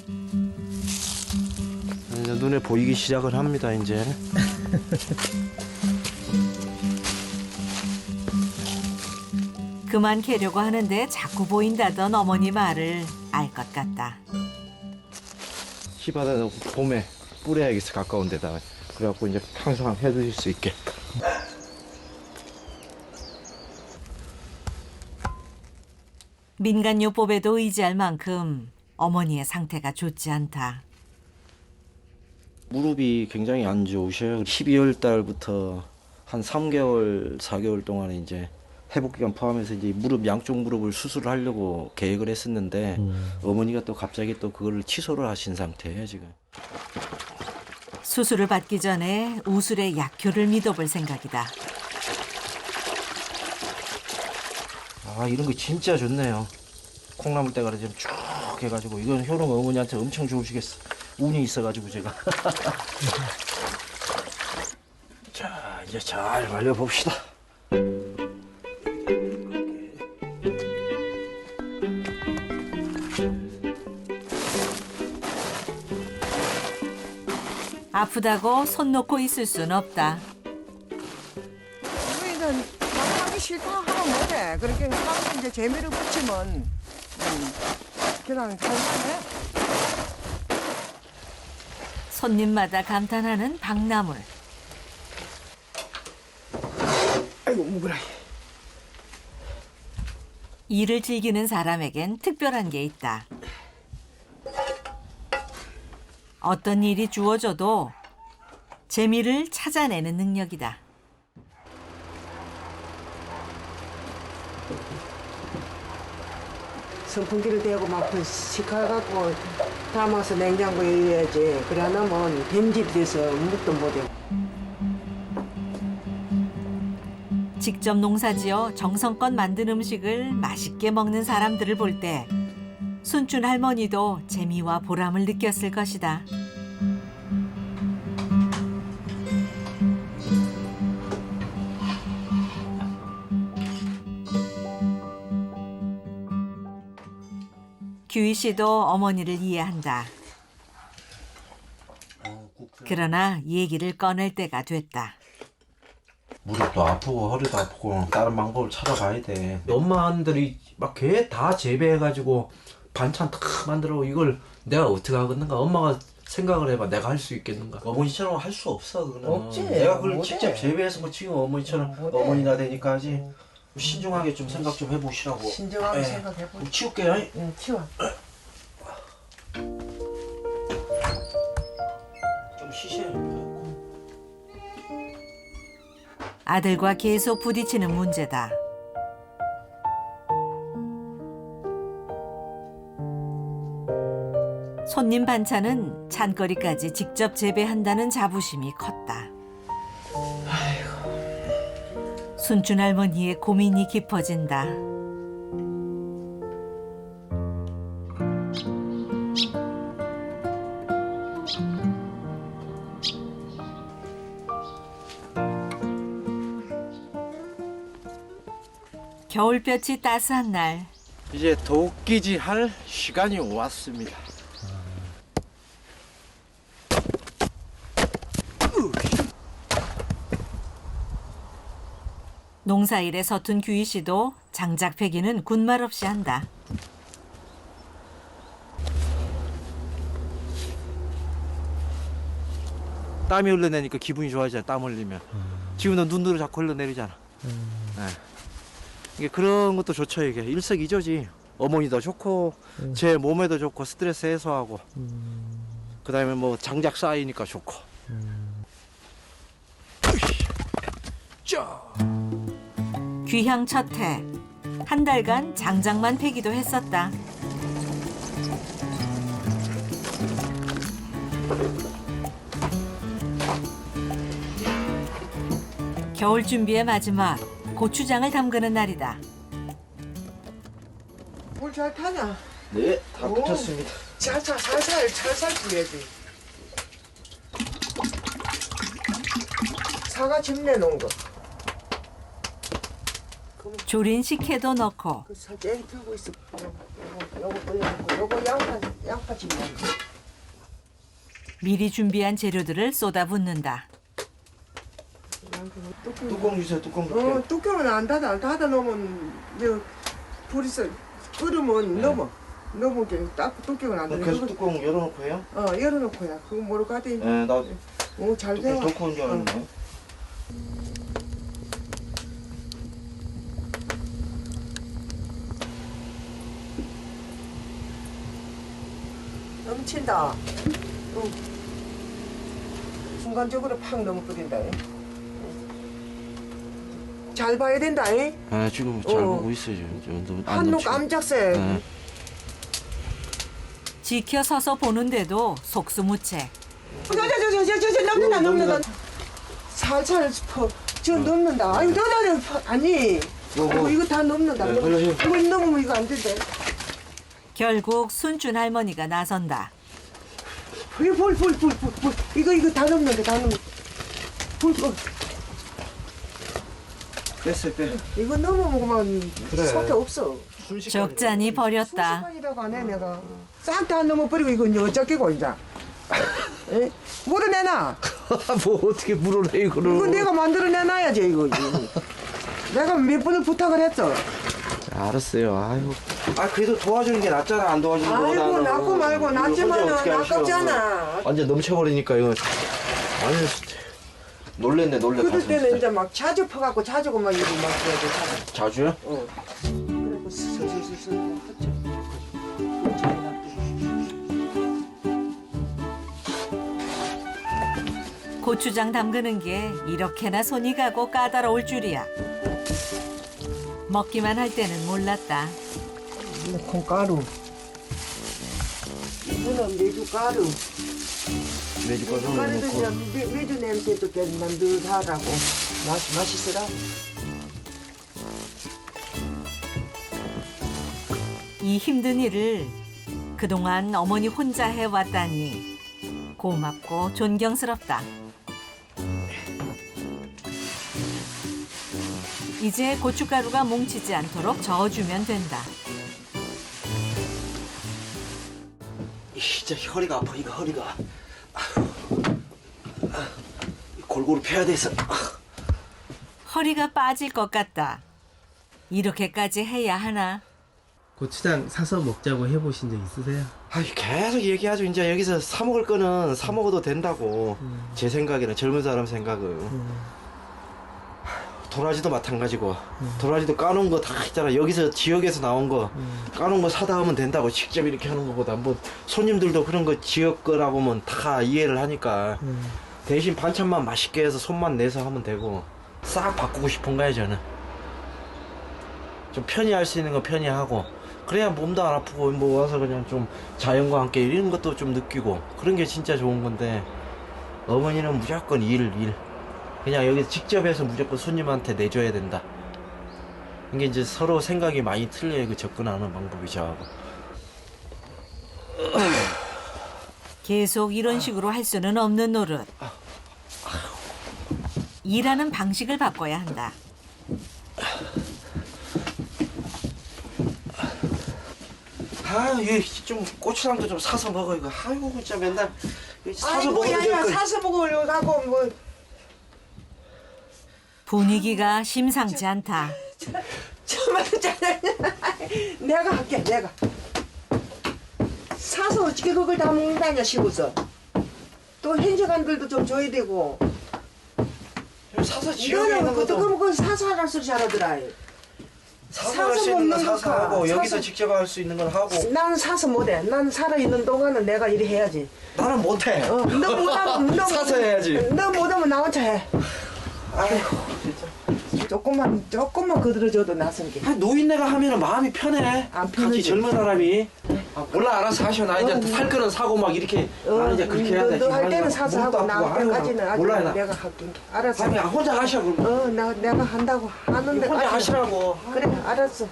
이제 눈에 보이기 시작을 합니다. 이제. 그만 캐려고 하는데 자꾸 보인다던 어머니 말을 알 것 같다. 시바다 봄에 뿌려야겠어. 가까운 데다가. 그래갖고 이제 항상 해드릴 수 있게. 민간요법에도 의지할 만큼 어머니의 상태가 좋지 않다. 무릎이 굉장히 안 좋으셔요. 12월 달부터 한 3개월, 4개월 동안 이제 회복 기간 포함해서 이제 무릎 양쪽 무릎을 수술을 하려고 계획을 했었는데 어머니가 또 갑자기 또 그걸 취소를 하신 상태예요, 지금. 수술을 받기 전에 우술의 약효를 믿어볼 생각이다. 아, 이런 거 진짜 좋네요. 콩나물 대가리 좀 쭉 해가지고 이건 효능 어머니한테 엄청 좋으시겠어. 운이 있어가지고 제가. 자, 이제 잘 말려봅시다. 아프다고 손 놓고 있을 순 없다. 우리는 막 하기 싫다 하면 못해. 그렇게 하고 이제 재미를 붙이면 그냥 살만해. 손님마다 감탄하는 박나물. 아이고, 무거라. 일을 즐기는 사람에겐 특별한 게 있다. 어떤 일이 주어져도 재미를 찾아내는 능력이다. 선풍기를 대고 막 식혀갖고 담아서 냉장고에 넣어야지. 그래 안 하면 뱀집 돼서 묵도 못해. 직접 농사지어 정성껏 만든 음식을 맛있게 먹는 사람들을 볼 때 순춘 할머니도 재미와 보람을 느꼈을 것이다. 규희 씨도 어머니를 이해한다. 그러나 얘기를 꺼낼 때가 됐다. 무릎도 아프고 허리도 아프고 다른 방법을 찾아봐야 돼. 엄마들이 막 개 다 재배해가지고 반찬 다 만들어. 이걸 내가 어떻게 하겠는가? 엄마가 생각을 해봐. 내가 할 수 있겠는가? 어머니처럼 할 수 없어. 그거는. 없지. 내가 그걸 못해. 직접 재배해서 뭐 지금 어머니처럼 못해. 어머니나 되니까 하지. 신중하게 좀 생각 좀 해보시라고. 신중하게 예. 생각해보자. 그럼 치울게요. 응, 치워. 좀 쉬세요. 아들과 계속 부딪히는 문제다. 손님 반찬은 찬거리까지 직접 재배한다는 자부심이 컸다. 순춘 할머니의 고민이 깊어진다. 겨울볕이 따스한 날, 이제 도끼질 할 시간이 왔습니다. 농사일에 서툰 규희 씨도 장작 패기는 군말 없이 한다. 땀이 흘러내니까 기분이 좋아지잖아. 땀 흘리면. 지금은 눈으로 자꾸 흘러내리잖아. 네. 이게 그런 것도 좋죠. 이게 일석이조지. 어머니도 좋고 제 몸에도 좋고 스트레스 해소하고 그다음에 뭐 장작 쌓이니까 좋고. 귀향 첫 해, 한 달간 장작만 패기도 했었다. 겨울 준비의 마지막 고추장을 담그는 날이다. 물 잘 타냐? 네, 다 오. 붙었습니다. 살살 뿌려야지. 사과 즙 내놓은 거. 조린 식혜도 넣고 그 살짝 들고 있어. 요거 양파 즙 내는 거. 미리 준비한 재료들을 쏟아붓는다. 뚜껑 주세요, 뚜껑. 뚜껑은 안 닫아 놓으면 이제 불이 끓으면 넘어 딱 뚜껑은 안 닫아. 계속 뚜껑 열어놓고 해요? 열어놓고야. 그거 모르고 가대. 네, 나 잘 뚜껑 되어. 덮고 온줄 알았네. 넘친다. 순간적으로 팍 넘어버린다. 잘 봐야 된다. 아, 지금 잘 보고 있어요. 지금. 안 한눈 넘치게. 깜짝새. 네. 지켜 서서 보는데도 속수무책. 넘는다. 살살 퍼. 저 넘는다. 아유, 아니. 이거 다 넘는다. 네, 빨리 해요. 이거 넘으면 이거 안 된대. 결국 순준 할머니가 나선다. 불. 이거 다 넘는다. 다 넘는다. 불. 뺐어요, 빼. 이거 넘으면 그래. 사태 없어. 적잖이 버렸다. 순식간이라고 안 해, 내가. 싹 다 넘어버리고 이거 이제 어쩌겠고, 이제. 에? 물어내놔. 뭐 어떻게 물어내 이거를? 이거 내가 만들어내놔야지, 이거. 내가 몇 번을 부탁을 했어. 알았어요. 아유. 아, 그래도 도와주는 게 낫잖아. 안 도와주는 거보다. 아이고, 낫고 말고, 낫지만은 아깝잖아. 완전 넘쳐버리니까 이거. 아니, 놀랬네. 그럴 때는 이제 막 자주 퍼갖고 자주고 막 이거 막 그래야 돼, 자주요? 그리고 슬슬슬슬 하죠. 고추장 담그는 게 이렇게나 손이 가고 까다로울 줄이야. 먹기만 할 때는 몰랐다. 콩가루. 이거는 메주가루. 메주가루 이제 넣고. 메주 냄새도 만들하라고 맛있으라. 이 힘든 일을 그동안 어머니 혼자 해왔다니 고맙고 존경스럽다. 이제 고춧가루가 뭉치지 않도록 저어주면 된다. 진짜 허리가 아파, 이거 허리가. 골고루 펴야 돼서. 허리가 빠질 것 같다. 이렇게까지 해야 하나? 고추장 사서 먹자고 해보신 적 있으세요? 아이, 계속 얘기하죠. 이제 여기서 사 먹을 거는 사 먹어도 된다고. 제 생각에는, 젊은 사람 생각은. 도라지도 마찬가지고. 도라지도 까놓은 거 다 있잖아. 여기서 지역에서 나온 거 까놓은 거 사다 하면 된다고. 직접 이렇게 하는 것보다 뭐 손님들도 그런 거 지역 거라고 하면 다 이해를 하니까. 대신 반찬만 맛있게 해서 손만 내서 하면 되고. 싹 바꾸고 싶은 거야, 저는. 좀 편히 할 수 있는 거 편히 하고, 그래야 몸도 안 아프고, 뭐 와서 그냥 좀 자연과 함께 이런 것도 좀 느끼고, 그런 게 진짜 좋은 건데, 어머니는 무조건 일. 그냥 여기 직접 해서 무조건 손님한테 내줘야 된다. 이게 이제 서로 생각이 많이 틀려요, 그 접근하는 방법이 저하고. 계속 이런 식으로 할 수는 없는 노릇. 일하는 방식을 바꿔야 한다. 아, 좀 고추장도 좀 사서 먹어, 이거. 아이고, 진짜 맨날 사서 먹어도 될 야, 거. 사서 먹으려고 하고 뭐. 분위기가 심상치 않다. 정말 내가 할게, 내가. 사서 어떻게 그걸 다 먹는다냐 싶어서. 또 현지관들도 좀 줘야 되고. 사서 지역에 있는 너는 것도 그거 사서 하라 소리 잘하더라. 사서 할 수 있는 거 먹는 사서 거가. 하고, 여기서 사서- 직접 할 수 있는 건 하고. 나는 사서 못해. 난 살아있는 동안은 내가 이리 해야지. 나는 못해. 너 못하면 너 사서 해야지. 너 못하면 나 혼자 해. 아이고, 진짜. 조금만 거들어줘도 나선 게. 노인네가 하면은 마음이 편해. 안 편하지. 같이 젊은 사람이. 몰라 알아서 하셔. 나 이제 살 거는 사고 막 이렇게 나 이제 그렇게 해야 돼. 너 할 때는 사서 하고 나 할 때까지는 아직 몰라 나. 내가 할게. 알았어. 아니 혼자 하셔 그럼. 내가 한다고 하는데 혼자 하시라고. 그래 알았어.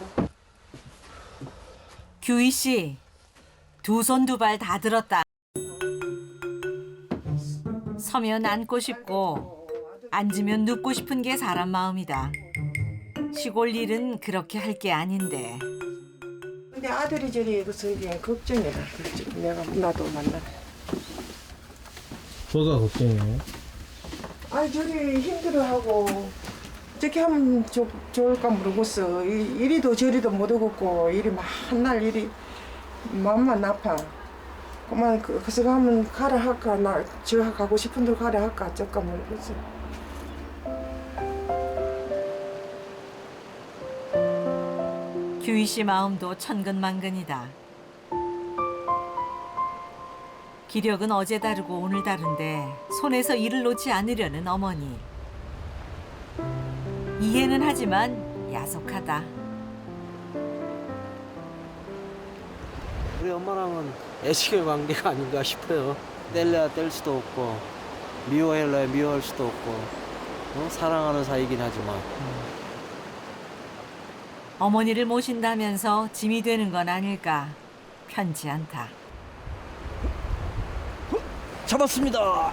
규희 씨, 두 손 두 발 다 들었다. 서면 앉고 싶고 앉으면 눕고 싶은 게 사람 마음이다. 시골 일은 그렇게 할 게 아닌데. 근데 아들이 저리 그래서 이게 걱정이라 걱정. 내가 나도 만나. 뭐가 걱정이에요? 아니 저리 힘들어하고 어떻게 하면 좋을까 모르겠어. 이리도 저리도 못 오겠고 일이 만날 일이 마음만 아파. 그만 그래서 가면 가라 할까 저 가고 싶은 데 가라 할까 어쩔까 모르겠어. 규희 씨 마음도 천근만근이다. 기력은 어제 다르고 오늘 다른데 손에서 일을 놓지 않으려는 어머니. 이해는 하지만 야속하다. 우리 엄마랑은 애식의 관계가 아닌가 싶어요. 뗄래야 뗄 수도 없고 미워할래야 미워할 수도 없고 사랑하는 사이긴 하지만 어머니를 모신다면서 짐이 되는 건 아닐까 편치 않다. 잡았습니다.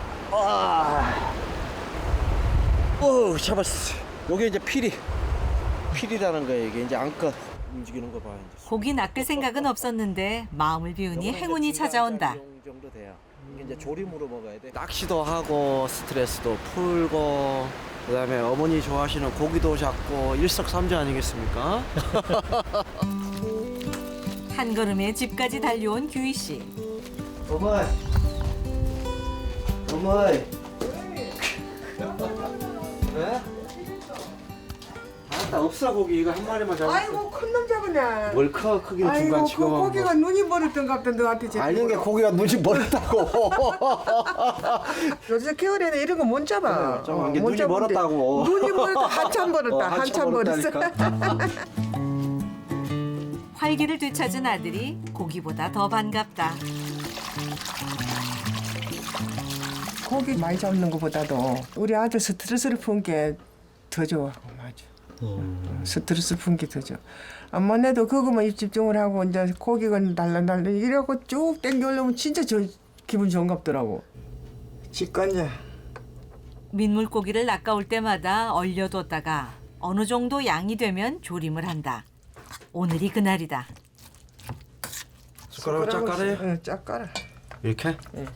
오 잡았어. 요게 이제 필이라는 거예요. 이게 이제 안껏 움직이는 거 봐. 이제. 고기 낚을 생각은 없었는데 마음을 비우니 행운이 찾아온다. 이 정도 돼요. 이게 이제 조림으로 먹어야 돼. 낚시도 하고 스트레스도 풀고 그다음에 어머니 좋아하시는 고기도 잡고 일석삼조 아니겠습니까? 한 걸음에 집까지 달려온 규희 씨. 어머니 어머니 왜? 알았다 없어 고기 이거 한 마리만 잡았어. 아이고 큰 놈 잡았네. 뭘 커 크기는 중간 아이고 치고 그 고기가 눈이 멀었던 것 같던 너한테 제일. 아니 이게 고기가 눈이 멀었다고. 요새 겨울에는 이런 거 못 잡아. 이게 못 눈이 잡은데. 멀었다고. 눈이 멀었다 한참 멀었다 한참 멀었어. 활기를 되찾은 아들이 고기보다 더 반갑다. 고기 많이 잡는 것보다도 우리 아들 스트레스를 푼 게 더 좋아. 맞아. 스트레스 푼 게 더 좋아. 암만 해도 그거만 집중을 하고 이제 고기가 달란달란 이러고 쭉 땡겨오려면 진짜 저 기분 좋은갑더라고. 직관자. 민물고기를 낚아올 때마다 얼려뒀다가 어느 정도 양이 되면 조림을 한다. 오늘이 그날이다. 숟가락으로 쫙 깔아요? 응, 쫙 깔아. 이렇게? 예.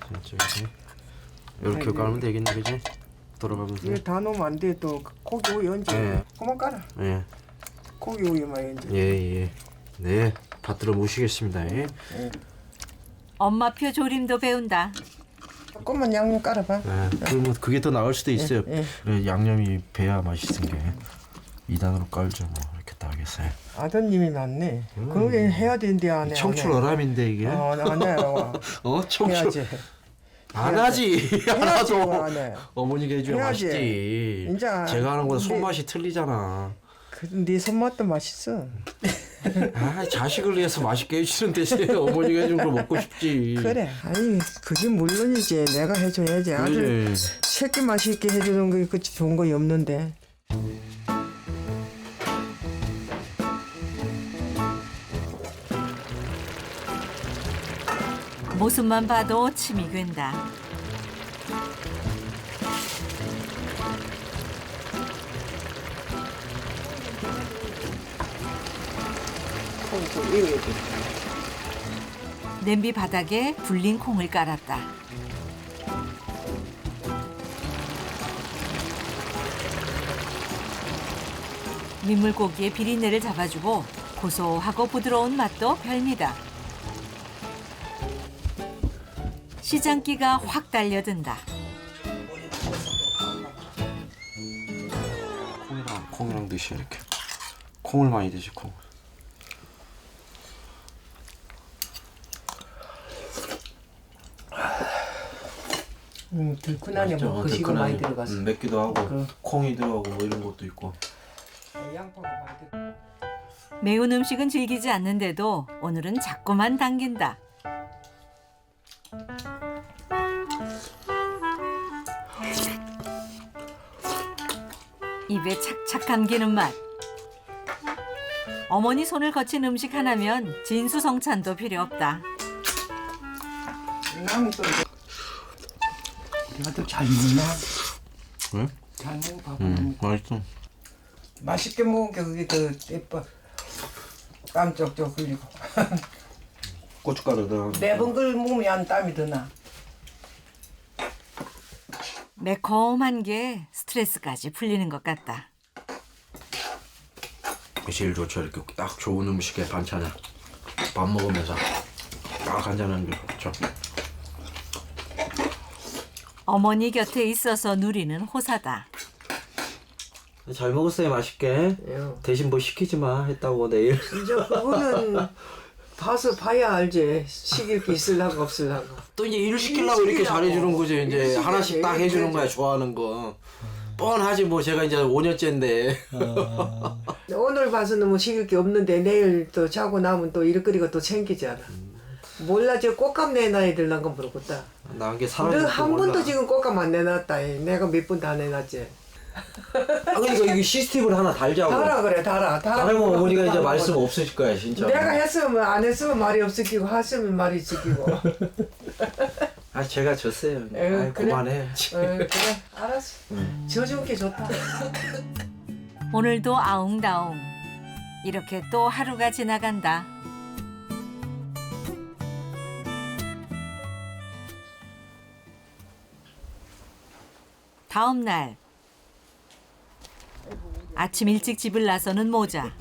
이렇게 깔면 되겠네 그지? 돌아가면서 이거 다 넣으면 안 돼. 또 고기 우유 얹어. 예. 그만 깔아. 예. 고기 우유만 얹어. 예. 네 받들어 모시겠습니다 예. 엄마표 조림도 배운다. 조금만 양념 깔아봐. 네. 그러면 그게 더 나을 수도 있어요 예. 그래, 양념이 배야 맛있은 게 2단으로 깔죠 뭐 이렇게 딱 했어요 아드님이 낫네. 그러게 해야 되는데 안 해. 청출 어람인데 이게 안 해. 청출 해야지. 안 하지 안 해야지, 하도 안 해. 어머니가 해줘야 해야지. 맛있지 이제 제가 하는 거보다 근데- 손맛이 틀리잖아 네 손맛도 맛있어. 아 자식을 위해서 맛있게 해주는 대신에 어머니가 해준 걸 먹고 싶지 그래. 아니 그게 물론이지. 내가 해줘야지. 아들 그래. 새끼 맛있게 해주는 거 그치 좋은 거 없는데. 모습만 봐도 침이 괜다. 냄비 바닥에 불린 콩을 깔았다. 민물고기의 비린내를 잡아주고 고소하고 부드러운 맛도 별미다. 시장기가 확 달려든다. 콩이랑 드시 이렇게 콩을 많이 드시 콩 들큰하네. 뭐 거시가 많이 들어갔어. 맵기도 하고 그- 콩이 들어가고 뭐 이런 것도 있고 양파가 많이 들어. 매운 음식은 즐기지 않는데도 오늘은 자꾸만 당긴다. 입에 착착 감기는 맛. 어머니 손을 거친 음식 하나면 진수성찬도 필요 없다. 우리 아들 잘 먹나? 응? 잘 먹어 밥. 맛있어. 맛있게 먹은 게 그게 더 예뻐. 땀 쪽쪽 흘리고. 고춧가루 넣어. 매번 걸 먹으면 땀이 더 나. 매콤한 게 스트레스까지 풀리는 것 같다. 제일 좋죠. 이렇게 딱 좋은 음식에 반찬에 밥 먹으면서 딱 한잔하는 게 좋죠. 어머니 곁에 있어서 누리는 호사다. 잘 먹었어요, 맛있게. 대신 뭐 시키지 마 했다고 내일. 이제 그거는 봐서 봐야 알지. 시킬 게 있을라고 없을라고. 또 이제 일을 시키려고 이렇게 잘해주는 거죠. 이제 하나씩 딱 해주는 거야. 좋아하는 거. 뻔하지 뭐. 제가 이제 5년째인데. 오늘 봐서는 뭐 시킬 게 없는데 내일 또 자고 나면 또 일거리가 또 챙기잖아. 몰라 저 꽃감 내놔야 될란 건 모르겠다. 나 한 게 너 사람이 한 번도 지금 꽃감 안 내놨다. 내가 몇 번 다 내놨지. 그러니까 이게 시스템을 하나 달자고. 달아 그래 달아. 다르면 어머니가 이제 말씀 없으실 거야 진짜. 내가 했으면 안 했으면 말이 없었기고 했으면 말이 있었기고. 아 제가 졌어요. 에휴, 아이, 그래? 그만해. 그래 알았어. 져준 게 좋다. 오늘도 아웅다웅. 이렇게 또 하루가 지나간다. 다음 날 아침 일찍 집을 나서는 모자.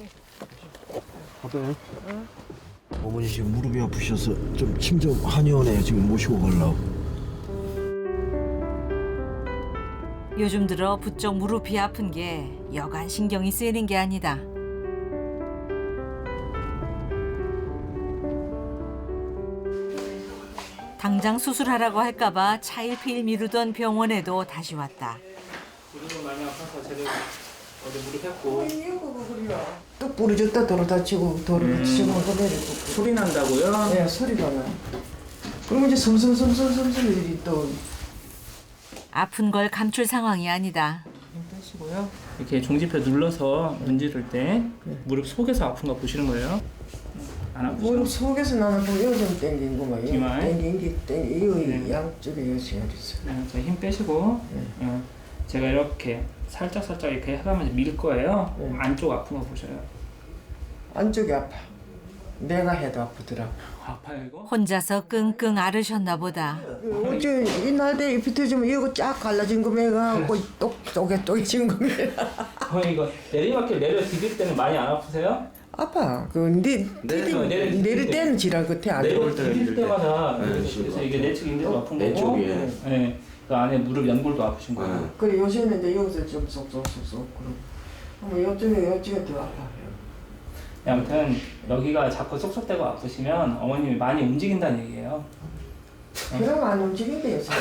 어머니 지금 무릎이 아프셔서 좀 침 좀 한의원에 지금 모시고 가려고. 요즘 들어 부쩍 무릎이 아픈 게 여간 신경이 쓰이는 게 아니다. 당장 수술하라고 할까봐 차일피일 미루던 병원에도 다시 왔다. 무릎은 많이 아파서 제대로 어제 무릎 했고. 또 부러졌다 도로 다치고 도로 다치고 그래고 소리 난다고요? 네 소리가 나. 그러면 이제 숨숨 일이 또 아픈 걸 감출 상황이 아니다. 빼시고요. 이렇게 종지표 눌러서 문지를 때 무릎 속에서 아픈 거 보시는 거예요? 안 아프죠? 무릎 속에서 나는 또 요즘 땡긴 거만 이마에? 땡긴 이거 양쪽에 요새 어딨어. 자, 힘 빼시고 제가 이렇게 살짝 이렇게 해가면서 밀 거예요. 안쪽 아픈 거 보셔요. 안쪽이 아파. 내가 해도 아프더라. 아파요 이거? 혼자서 끙끙 앓으셨나 보다. 어째 이날에 비트주면 이거 쫙 갈라진 거매가고 쪼개진 거매. 이거 내리막길 내려 디딜 때는 많이 안 아프세요? 아파. 내릴 때는 지랄 끝에 안 내려 돼. 디딜 때마다 그래서 이게 내측 인대도 아픈 거고 내쪽이에. 네. 그 안에 무릎 연골도 아프신 거예요. 그래 요새는 이제 여기서 좀 쏙쏙쏙쏙 그럼 요쪽에 더 아파. 아무튼 여기가 자꾸 쏙쏙대고 아프시면 어머님이 많이 움직인다는 얘기예요. 그럼 안 움직인대 요새.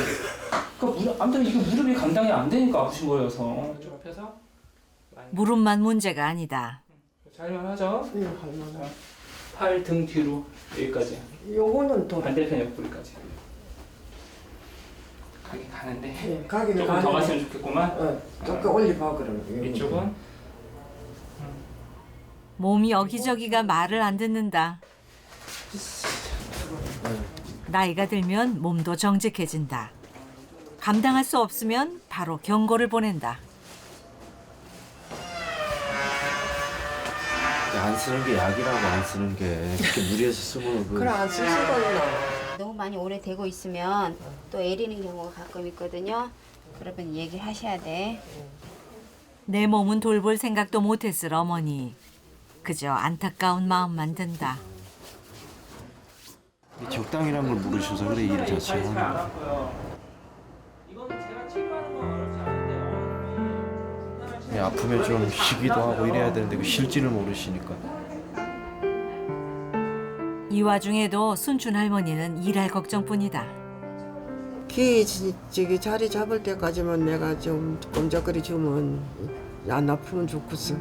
아무튼 이게 무릎이 감당이 안 되니까 아프신 거여서 쭉 펴서 무릎만 문제가 아니다. 잘만 하죠. 네, 할만해. 팔 등 뒤로 여기까지. 요거는 더 반대편 옆구리까지. 가긴 가는데 네, 가기는 조금 더 가는데. 갔으면 좋겠구만. 조금 올려봐 그럼. 이쪽은 몸이 여기저기가 말을 안 듣는다. 나이가 들면 몸도 정직해진다. 감당할 수 없으면 바로 경고를 보낸다. 안 쓰는 게 약이라고 안 쓰는 게 이렇게 무리해서 쓰면 그래 안 쓸 수가 있나. 너무 많이 오래되고 있으면 또 애리는 경우가 가끔 있거든요. 그러면 얘기하셔야 돼. 내 몸은 돌볼 생각도 못했을 어머니. 그저 안타까운 마음만 든다. 적당이란 걸 모르셔서 그래 일 자체가. 이거는 제가 치료하는 거 어렵지 않은데 아프면 좀 쉬기도 하고 이래야 되는데 그 쉴지를 모르시니까. 이 와중에도 순춘 할머니는 일할 걱정뿐이다. 저기 자리 잡을 때까지만 내가 좀 꼼짝거리 주면 안 아프면 좋겠어.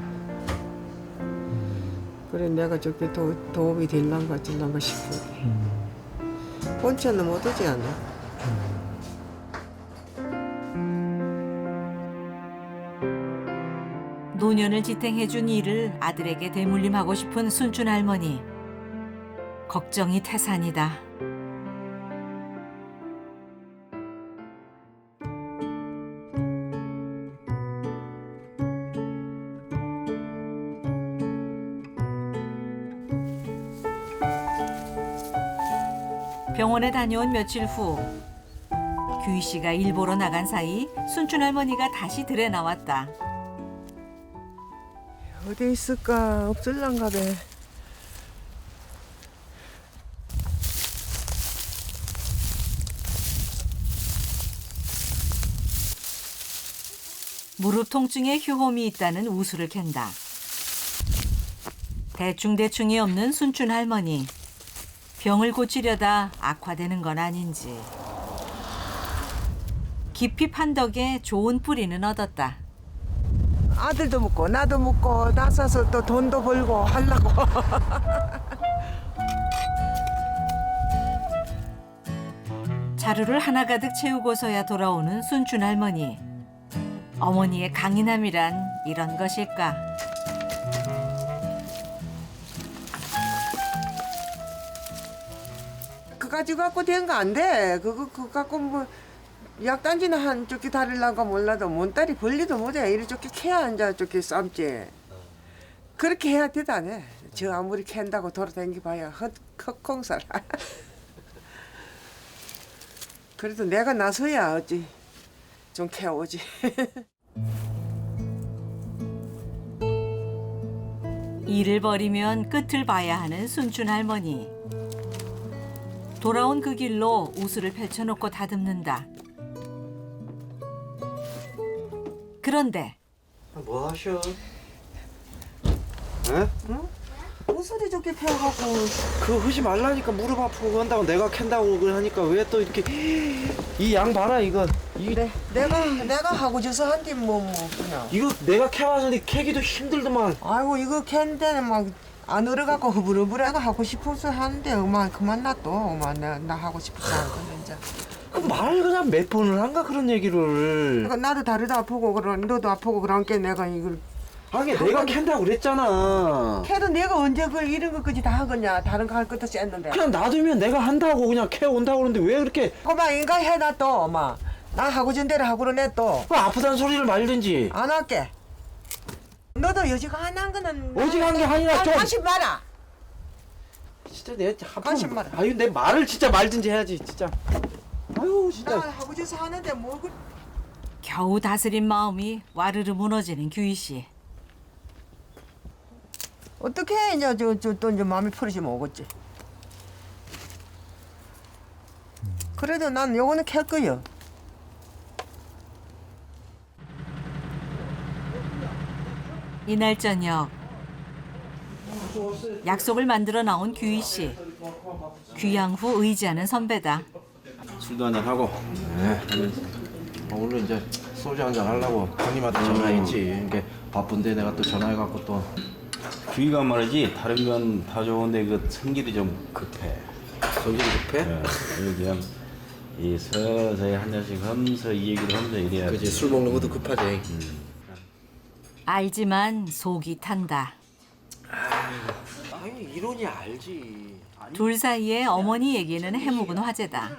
그래 내가 저게 도움이 될란가 줄란가 싶어. 본체는 못 오지 않나? 노년을 지탱해준 일을 아들에게 대물림하고 싶은 순춘 할머니. 걱정이 태산이다. 병원에 다녀온 며칠 후 규희 씨가 일 보러 나간 사이 순춘 할머니가 다시 들에 나왔다. 어디 있을까? 없을란가 봐. 무릎 통증에 효험이 있다는 우수를 캔다. 대충대충이 없는 순춘 할머니. 병을 고치려다 악화되는 건 아닌지. 깊이 판 덕에 좋은 뿌리는 얻었다. 아들도 묻고 나도 묻고 나서서 또 돈도 벌고 하려고. 자루를 하나 가득 채우고서야 돌아오는 순춘 할머니. 어머니의 강인함이란 이런 것일까? 그거 가지고 갖고 된 거 안 돼. 그거 갖고 뭐 약단지는 한 쪼끼 다리려고 몰라도 몸다리 벌리도 못해. 이리 쪼끼 캐야 앉아 쪼끼 삶지. 그렇게 해야 되다네. 저 아무리 캔다고 돌아다니봐야 헛콩살. 그래도 내가 나서야 어찌 좀 캐오지. 일을 벌이면 끝을 봐야 하는 순춘 할머니. 돌아온 그 길로 우수를 펼쳐놓고 다듬는다. 그런데 뭐 하셔? 에? 응? 우수리 좋게 펴갖고. 그거 하지 말라니까. 무릎 아프고 한다고 내가 캔다고 하니까 왜 또 이렇게 이 양 봐라 이거. 네, 내가 하고 줘서 한테 뭐 그냥. 이거 내가 캐와서 캐기도 힘들더만. 아이고 이거 캔 데는 막 안 얼어갖고 흐부르부르하고 하고 싶어서 하는데 엄마 그만 놔둬. 엄마 나 하고 싶어서 한 건데 이제. 말 그냥 몇 번을 한가 그런 얘기를. 그러니까 나도 다리도 아프고 그런 너도 아프고 그러니까 내가 이걸. 아니 내가 캔다고 그랬잖아. 캐도 내가 언제 이런 것까지 다 하겠냐. 다른 거 할 것도 쨌는데. 그냥 놔두면 내가 한다고 그냥 캐 온다고 그러는데 왜 그렇게. 엄마 인가 해놔 또 엄마. 나 하고 준 대로 하고 그러네 또. 아프다는 소리를 말든지. 안 할게. 너도 여지간한 거는. 어지간한 게 아니라 좀. 관심 마라. 진짜 내 관심 마라. 아유 내 말을 진짜 말든지 해야지 진짜. 아유 진짜. 나 하고 줘서 하는데 뭐 그. 겨우 다스린 마음이 와르르 무너지는 규희 씨. 어떻게 해 이제 또 이제 마음이 풀어지면 오겠지. 그래도 난 요거는 캘 거요. 이날 저녁 약속을 만들어 나온 규희 씨. 귀향 후 의지하는 선배다. 술도 한잔 하고. 네. 오늘 이제 소주 한잔 하려고 형님한테 전화했지. 이게 바쁜데 내가 또 전화해갖고 또. 규희가 말이지 다른 건 다 좋은데 그 성질이 좀 급해. 성질이 급해? 네. 그냥 이 서서히 한 잔씩 하면서 이 얘기를 하면서 이래야. 그지 술 먹는 것도 급하지. 알지만 속이 탄다. 아니 이론이 알지. 둘 사이에 어머니 얘기는 해묵은 화제다.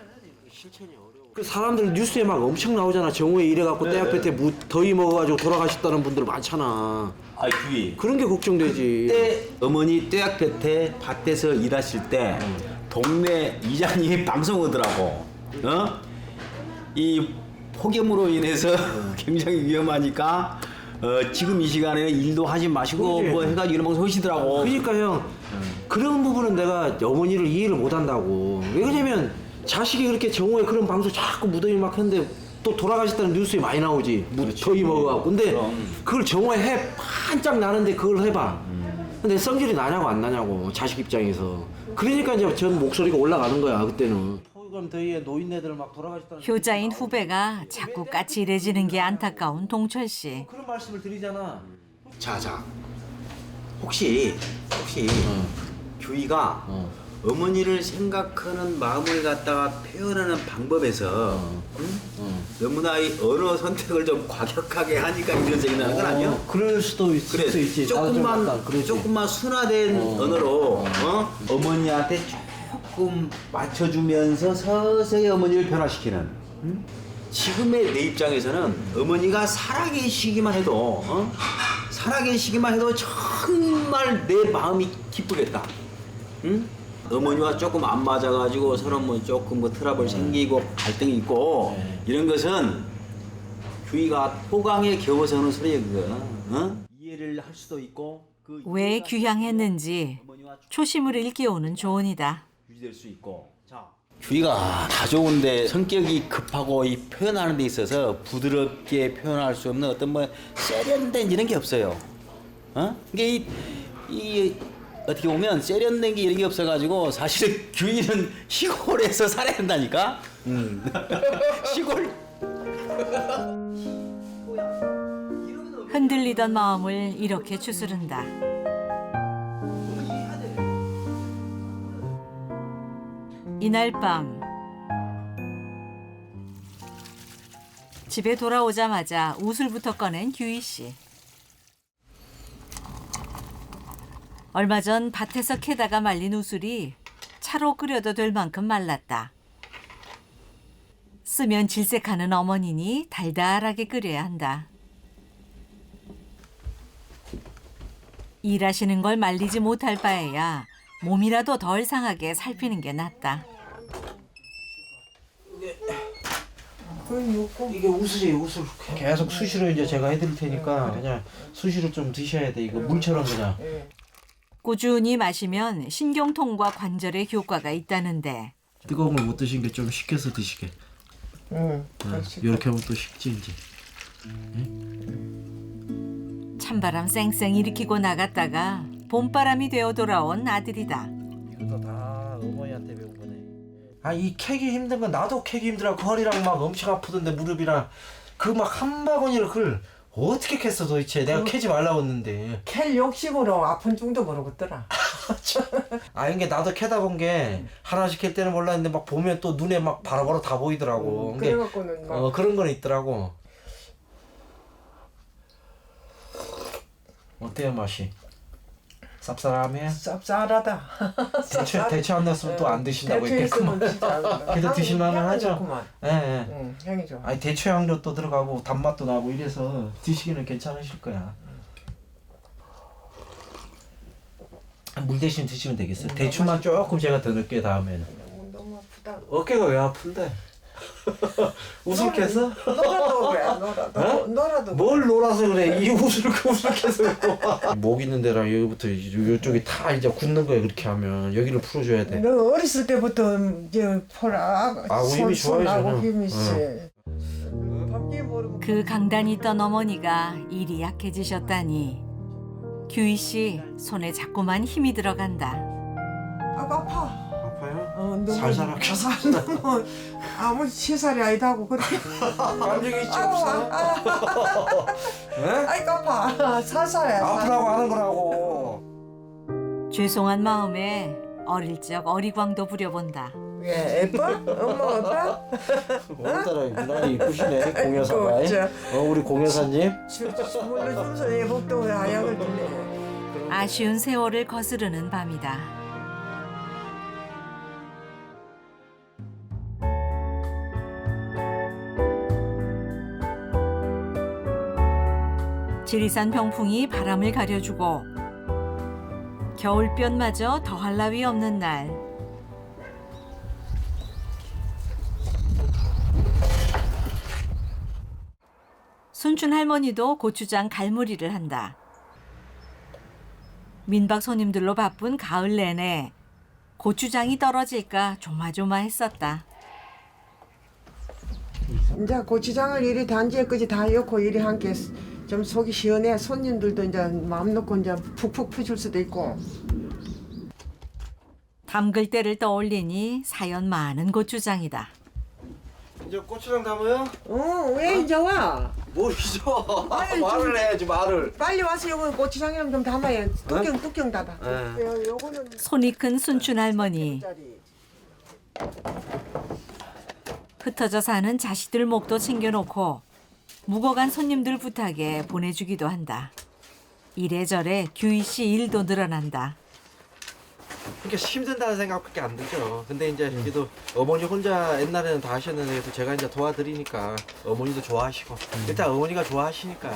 그 사람들 뉴스에 막 엄청 나오잖아. 정우에 이래갖고 떼약볕에 더위 먹어가지고 돌아가셨다는 분들 많잖아. 아 규희. 그런 게 걱정되지. 때 어머니 떼약볕에 밭에서 일하실 때 동네 이장님이 방송 오더라고. 이 폭염으로 인해서 굉장히 위험하니까 지금 이 시간에 일도 하지 마시고 그렇지. 뭐 해가지고 이런 방송 하시더라고. 그러니까 형 그런 부분은 내가 어머니를 이해를 못한다고. 왜 그러냐면 자식이 그렇게 정오에 그런 방송 자꾸 무더위 막 했는데 또 돌아가셨다는 뉴스에 많이 나오지. 더위 먹어갖고. 근데 그걸 정오에 해 반짝 나는데 그걸 해봐. 근데 성질이 나냐고 안 나냐고 자식 입장에서. 그러니까 이제 전 목소리가 올라가는 거야 그때는. 폭염 더위에 노인네들 막 돌아가셨다는. 효자인 후배가 자꾸 까칠해지는 게 안타까운 동철 씨. 그런 말씀을 드리잖아. 자자. 혹시 규희가 어머니를 생각하는 마음을 갖다가 표현하는 방법에서 너무나 이 언어 선택을 좀 과격하게 하니까 이런 생각이 나는 건 아니야? 그럴 수도 있을 수 있지. 조금만 순화된 언어로 어머니한테 조금 맞춰주면서 서서히 어머니를 변화시키는. 지금의 내 입장에서는 어머니가 살아계시기만 해도 정말 내 마음이 기쁘겠다. 응? 어머니와 조금 안 맞아가지고 서로 뭐 조금 뭐 트러블 생기고 갈등이 있고 이런 것은 규희가 호강에 겨워서는 소리야 그거. 이해를 할 수도 있고 왜 귀향했는지 초심을 일깨우는 조언이다. 유지될 수 있고. 규희가 다 좋은데 성격이 급하고 이 표현하는 데 있어서 부드럽게 표현할 수 없는 어떤 뭐 세련된 이런 게 없어요. 이게 이 어떻게 보면 세련된 게 이런 게 없어가지고 사실 규희는 시골에서 살아야 된다니까. 시골. 흔들리던 마음을 이렇게 추스른다. 이날 밤 집에 돌아오자마자 우슬부터 꺼낸 규희 씨. 얼마 전 밭에서 캐다가 말린 우슬이 차로 끓여도 될 만큼 말랐다. 쓰면 질색하는 어머니니 달달하게 끓여야 한다. 일하시는 걸 말리지 못할 바에야 몸이라도 덜 상하게 살피는 게 낫다. 이게 우슬이에요, 우슬. 계속 수시로 이제 제가 해드릴 테니까 그냥 수시로 좀 드셔야 돼. 이거 물처럼 그냥. 꾸준히 마시면 신경통과 관절에 효과가 있다는데. 뜨거운 걸 못 드신 게 좀 식혀서 드시게. 이렇게 하면 또 식지 이제. 찬바람 쌩쌩 일으키고 나갔다가 봄바람이 되어 돌아온 아들이다. 이것도 다 어머니한테 배운 거네. 아, 이 캐기 힘든 건 나도 캐기 힘들어갖고 허리랑 막 엄청 아프던데 무릎이랑 그 막 한 바구니를 그걸 어떻게 캤어 도대체. 내가 캐지 말라고 했는데. 캘 욕심으로 아픈 중도 모르겠더라. 아, 이게 나도 캐다 본 게 하나씩 캘 때는 몰랐는데 막 보면 또 눈에 막 바로바로 다 보이더라고. 그래갖고는 막 그런 건 있더라고. 어때요 맛이? 쌉싸름해? 쌉쌀하다. 대추 안 넣었으면 또 안 드신다고 했겠구만. 근데 드실만은 하죠. 예. 향이 좋아. 아니 대추 향도 또 들어가고 단맛도 나고 이래서 드시기는 괜찮으실 거야. 물 대신 드시면 되겠어요. 대추만 조금 제가 더 넣을게요 다음에는. 너무 아프다. 어깨가 왜 아픈데? 웃을 캐서? 놀아도 왜? 놀아도. 뭘 놀아서 그래? 이 웃을 캐서. 목 있는 데랑 여기부터 이쪽이 다 이제 굳는 거야. 그렇게 하면 여기를 풀어줘야 돼. 너 어렸을 때부터 이제 힘이 좋아요 저는. 힘이 세. 그 강단이 있던 어머니가 일이 약해지셨다니 규희 씨 손에 자꾸만 힘이 들어간다. 아파. 아파요? 살살 아껴서. 아무 시살이 아니다고 그렇게. 감정이 있지 없어? 아이고 아파. 살살해. 아프라고 하는 거라고. 죄송한 마음에 어릴 적 어리광도 부려본다. 왜 예뻐? 엄마 예뻐? 오늘따라 유난히 이쁘시네 공여사가. 우리 공여사님. 물러주면서 예복도 아약을 주네. 아쉬운 세월을 거스르는 밤이다. 지리산 병풍이 바람을 가려주고 겨울볕마저 더할 나위 없는 날. 순춘 할머니도 고추장 갈무리를 한다. 민박 손님들로 바쁜 가을 내내 고추장이 떨어질까 조마조마했었다. 이제 고추장을 이리 단지에까지 다 넣고 이리 함께 좀 속이 시원해. 손님들도 이제 마음 놓고 이제 푹푹 펴줄 수도 있고. 담글 때를 떠올리니 사연 많은 고추장이다. 이제 고추장 담아요? 왜 이제 와? 뭘 잊어? 말을 해야지 말을. 빨리 와서 요거 고추장이랑 좀 담아요. 뚜껑 닫아. 네. 요거는 손이 큰 순춘 할머니. 흩어져 사는 자식들 목도 챙겨놓고 묵어간 손님들 부탁에 보내주기도 한다. 이래저래 규희 씨 일도 늘어난다. 그러니까 힘든다는 생각밖에 안 들죠. 근데 이제 그래도 어머니 혼자 옛날에는 다 하셨는데 그래도 제가 이제 도와드리니까 어머니도 좋아하시고 일단 어머니가 좋아하시니까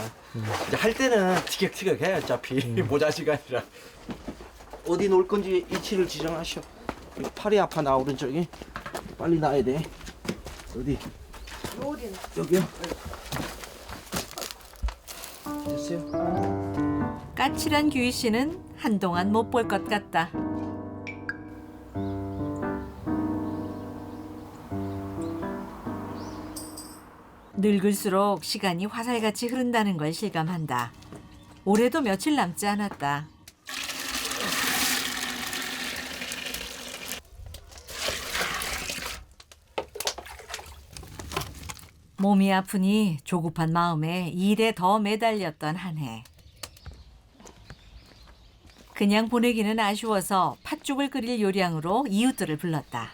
이제 할 때는 티격태격해 어차피 모자지가 아니라. 어디 놓을 건지 위치를 지정하시오. 팔이 아파 나 오른쪽이. 빨리 놔야 돼. 어디? 여기요. 됐어요. 까칠한 규희 씨는 한동안 못 볼 것 같다. 늙을수록 시간이 화살같이 흐른다는 걸 실감한다. 올해도 며칠 남지 않았다. 몸이 아프니 조급한 마음에 일에 더 매달렸던 한 해. 그냥 보내기는 아쉬워서 팥죽을 끓일 요량으로 이웃들을 불렀다.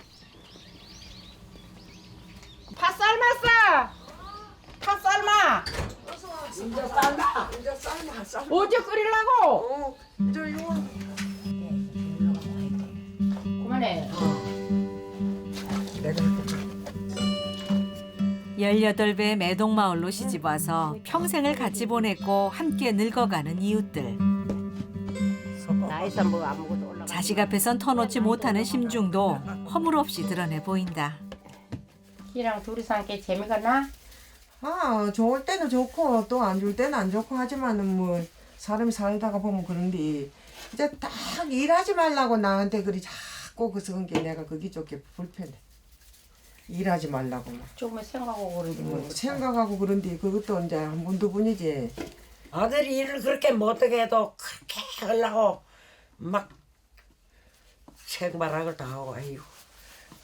팥 삶았어. 팥 삶아. 이제 삶아. 이제 삶아. 어제 끓이려고. 저 요거. 그만해. 내가 18배 매동마을로 시집와서 평생을 같이 보냈고 함께 늙어가는 이웃들. 나이서 뭐 아무것도 올라. 자식 앞에선 터놓지 못하는 심중도 허물없이 드러내 보인다. 이랑 둘이서 함께 재미가 나? 아, 좋을 때는 좋고 또 안 좋을 때는 안 좋고 하지만은 뭐 사람이 살다가 보면 그런데 이제 딱 일하지 말라고 나한테 그리 자꾸 그런 게 내가 그게 좋게 불편해. 일하지 말라고 막. 조금만 생각하고 그러지 뭐. 생각하고 그런데 그것도 이제 한 번 두 번이지. 아들이 일을 그렇게 못하게 해도 그렇게 하려고 막 생발악을 다 하고 아이고.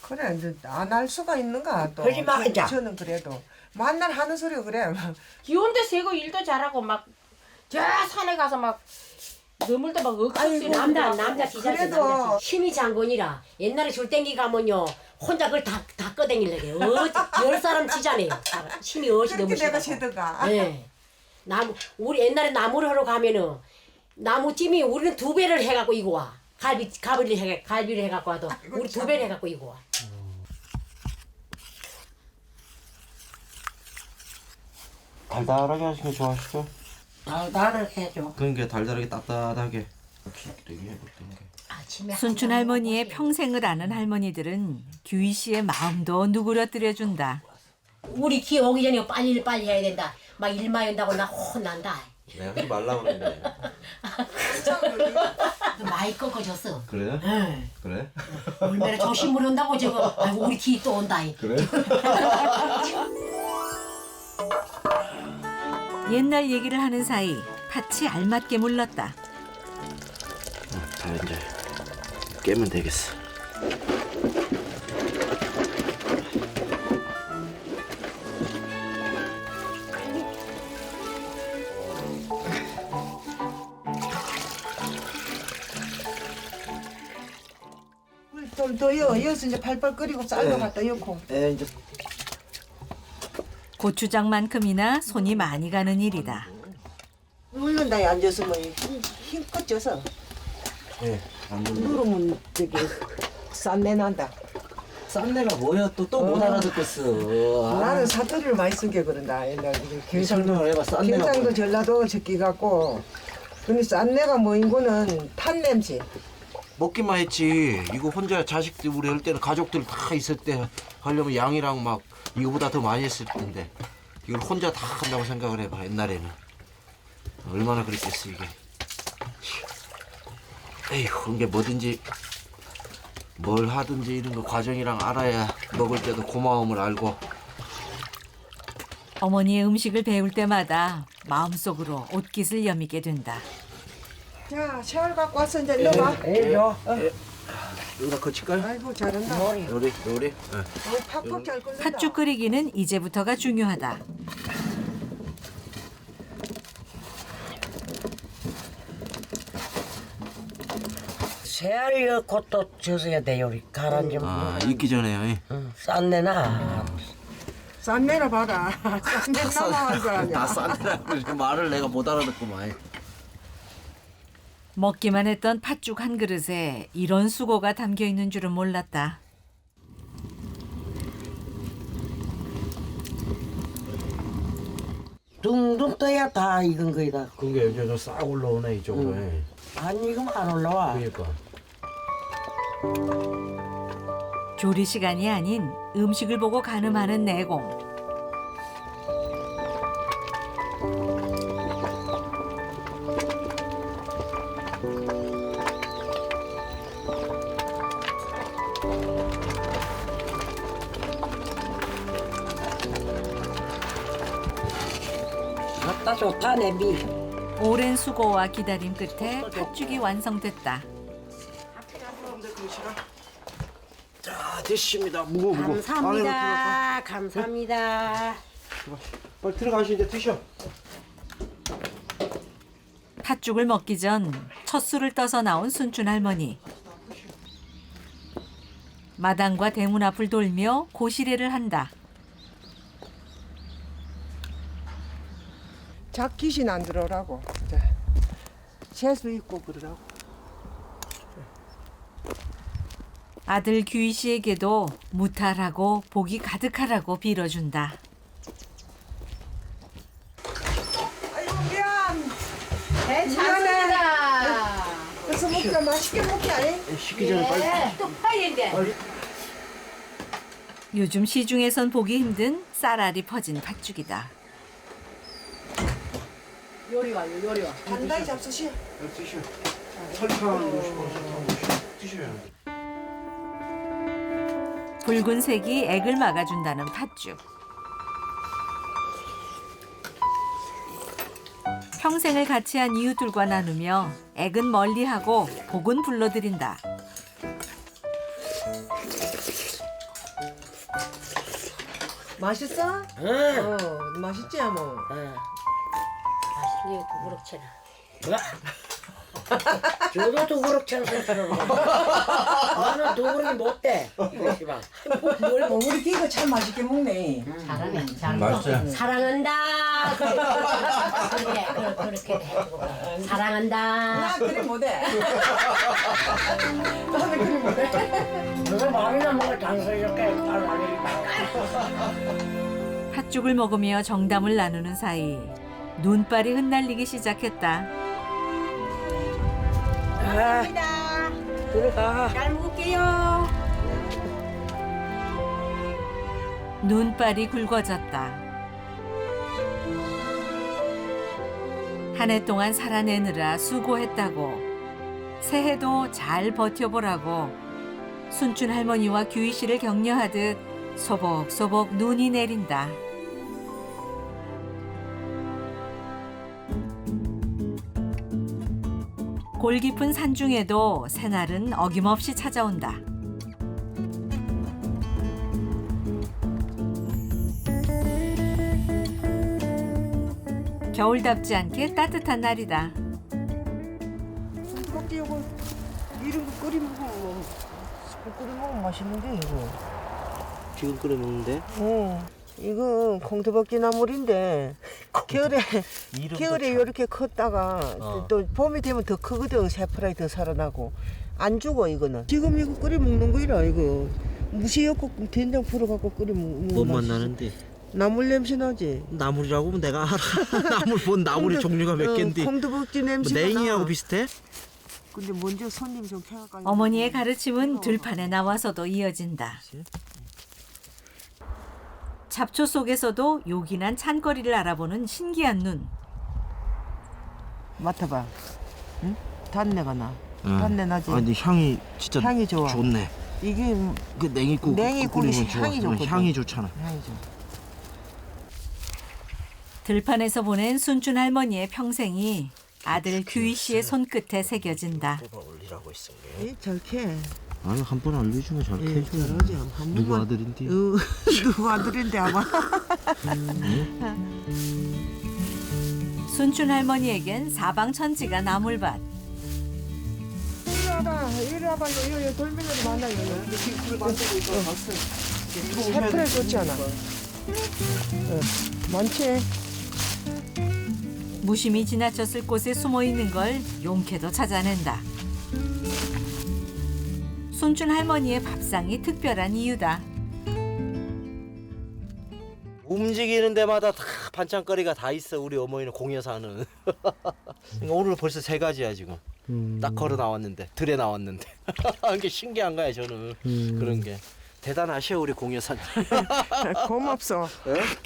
그래 이제 안 할 수가 있는가 또. 그러지 마, 이제. 저는 그래도 만날 하는 소리가 그래. 기온도 세고 일도 잘하고 막 저 산에 가서 막 너물도 막 억수로 남자 기자지 그래도- 남자 심의 장군이라 옛날에 줄땡기 가면요 혼자 그걸 다 꺼댕기려고 열 사람 치자네요. 심이 어시 너무 그렇게 내가 심하고. 세더가. 네. 우리 옛날에 나무를 하러 가면은 나무찜이 우리는 2배를 해갖고 이거 와. 갈비를 해갖고 와도 우리 2배를 해갖고 이거 와. 달달하게 하시는 거 좋아하시죠? 나를 해줘. 그러니까 달달하게 따뜻하게 역시 되게 해봤던 게. 순춘 할머니의 평생을 아는 할머니들은 규희 씨의 마음도 누그러뜨려준다. 우리 기 오기 전에 빨리 해야 된다. 막 일만 한다고 나 혼난다. 내가 하지 말라고 그랬네. 많이 꺾어졌어. 그래? 응. 그래? 얼마나 조심을 한다고 저거. 아이고 우리 기 또 온다. 그래? 옛날 얘기를 하는 사이 팥이 알맞게 물렀다. 자 이제 깨면 되겠어. 또 여기서 이제 팔팔 끓이고 쌀도 네. 갖다 넣고. 네 이제 고추장만큼이나 손이 많이 가는 일이다. 누른다 앉아서 뭐 힘껏 져서 예. 안 누르면 저기 싼내 난다. 싼내가 뭐야 또 못 알아듣겠어. 나는 사투리를 많이 쓴게 그런다. 옛날 설명을 해봐. 싼내가 경상도 뭐야. 전라도 적기 같고. 근데 싼내가 뭐인 거는 탄 냄새. 먹기만 했지. 이거 혼자 자식들 우리 할 때는 가족들 다 있을 때 하려면 양이랑 막 이거보다 더 많이 했을 텐데 이걸 혼자 다 한다고 생각을 해봐. 옛날에는 얼마나 그랬겠어 이게. 에휴 이게 뭐든지 뭘 하든지 이런 거 과정이랑 알아야 먹을 때도 고마움을 알고. 어머니의 음식을 배울 때마다 마음속으로 옷깃을 여미게 된다. 자, 샤워 갖고 와서 이제 넣어봐. 여기다 거칠까요? 아이고 잘한다. 요리. 네. 팍팍 잘 끓는다. 팥죽 끓이기는 이제부터가 중요하다. 새알 것도 줘서야 돼요. 우리 가라앉으면. 아, 익기 전에요. 싼내나. 싼내라 봐라. 싼내 남아간 줄 아냐. 다 싼데라 말을 내가 못 알아듣구만. 먹기만 했던 팥죽 한 그릇에 이런 수고가 담겨 있는 줄은 몰랐다. 둥둥 떠야 다 익은 거이다. 그게 이제 좀 싹 올라오네 이쪽으로. 안 익으면 안 올라와. 그러니까. 조리 시간이 아닌 음식을 보고 가늠하는 내공. 좋다 좋다 냄비. 오랜 수고와 기다림 끝에 팥죽이 완성됐다. 자, 됐습니다. 무거워. 감사합니다. 감사합니다. 빨리 들어가시 이제 드셔. 팥죽을 먹기 전 첫 술을 떠서 나온 순춘 할머니. 마당과 대문 앞을 돌며 고시래를 한다. 잡귀신 안 들어오라고. 재수 있고 그러라고. 아들 규희 씨에게도 무탈하고 복이 가득하라고 빌어준다. 아이고 미안. 네, 잘습니다. 그래서 먹자. 맛있게 먹자. 식기 전에 빨리. 또 파인데. 요즘 시중에선 보기 힘든 쌀알이 퍼진 팥죽이다. 요리 와요, 요리 와. 단단히 잡수시. 드셔. 설탕 드셔요. 붉은색이 액을 막아준다는 팥죽. 평생을 같이 한 이웃들과 나누며 액은 멀리하고 복은 불러들인다. 맛있어? 응. 맛있지 뭐. 맛있니 두부럭쳐라. 저도 두부럭쳐서 들어. 나는 두부럭이 못돼. 이거 씨발. 뭘 우리 끼고 참 맛있게 먹네. 잘하네. 잘 맛있어요. 먹네. 사랑한다. 그렇게 해주고. 사랑한다. 나 그래 못해. 나는 그래 못해. 너가 마음이나 먹을 장소이렇게 잘 아니까. 팥죽을 먹으며 정담을 나누는 사이 눈발이 흩날리기 시작했다. 감사합니다. 들어가. 잘 먹을게요. 눈발이 굵어졌다. 한 해 동안 살아내느라 수고했다고 새해도 잘 버텨보라고 순춘 할머니와 규희 씨를 격려하듯 소복소복 눈이 내린다. 골 깊은 산중에도 새날은 어김없이 찾아온다. 겨울답지 않게 따뜻한 날이다. 콩두박지 이거 이런 거 끓여 먹으면 끓여 먹으면 맛있는데 이거. 지금 끓여 먹는데? 이거 콩두박지 나물인데 겨울에 이렇게 컸다가 또 봄이 되면 더 크거든. 새파랗게 더 살아나고 안 죽어 이거는. 지금 이거 끓여 먹는 거이라 이거 무시였고 된장 풀어갖고 끓여 먹는 뭔 맛 나는데? 나물 냄새 나지. 나물이라고 하면 내가 알아. 나물 뭔 나물의 종류가 몇 갠데? 콩두박지 냄새. 뭐 냉이하고 비슷해? 근데 먼저 손님 좀 태워가. 어머니의 가르침은 들판에 나와서도 이어진다. 잡초 속에서도 요긴한 찬거리를 알아보는 신기한 눈. 맡아봐. 응? 단내가 나. 단내 나지. 아니 향이 진짜 향이 좋아. 좋네. 이게 그 냉이국 냉이국이 향이 좋거든. 향이 좋잖아. 향이 좋아. 들판에서 보낸 순춘 할머니의 평생이 아들 규희 씨의 손끝에 새겨진다. 올리라고 했어. 잘 캐. 아니 한 번 알려주면 잘 캐줘. 잘하지. 한 누구 번만. 아들인데? 누구 아들인데 아마. 순춘 할머니에겐 사방천지가 나물밭. 이리 와봐. 요 돌멩이를 만나요. 불 만들고 있어. 햇살에 좋지 않아. 많지. 무심히 지나쳤을 곳에 숨어 있는 걸 용케도 찾아낸다. 순춘 할머니의 밥상이 특별한 이유다. 움직이는 데마다 다 반찬거리가 다 있어. 우리 어머니는 공여사는. 오늘 벌써 3가지야 지금. 딱 걸어 나왔는데, 들에 나왔는데. 이게 신기한 거야 저는. 그런 게. 대단하셔 우리 공여사님. 고맙소.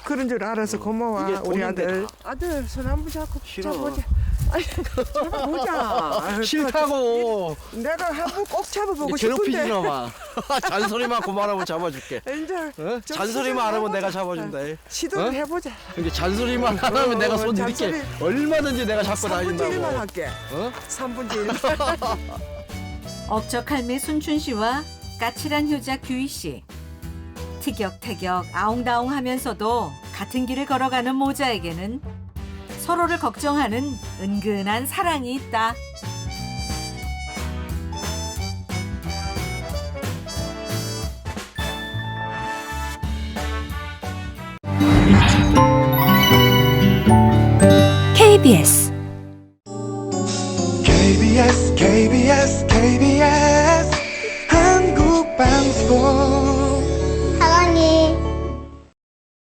그런 줄 알아서 고마워. 우리 아들. 아들 손 한번 잡고 잡아보자. 아니, 잡아보자. 싫다고. 내가 한번 꼭 잡아보고 괴롭히지 싶은데. 마. 잔소리만 그만하면 잡아줄게. 이제 잔소리만 안 하면 내가 잡아준다. 시도를 해보자. 이제 잔소리만 안 하면 내가 손 들게. 얼마든지 내가 잡고 3분의 1만 다닌다고. 할게. 3분의 1. 억척할매 순춘 씨와 까칠한 효자 규희 씨. 티격태격 아웅다웅 하면서도 같은 길을 걸어가는 모자에게는 서로를 걱정하는 은근한 사랑이 있다. KBS KBS 한국방송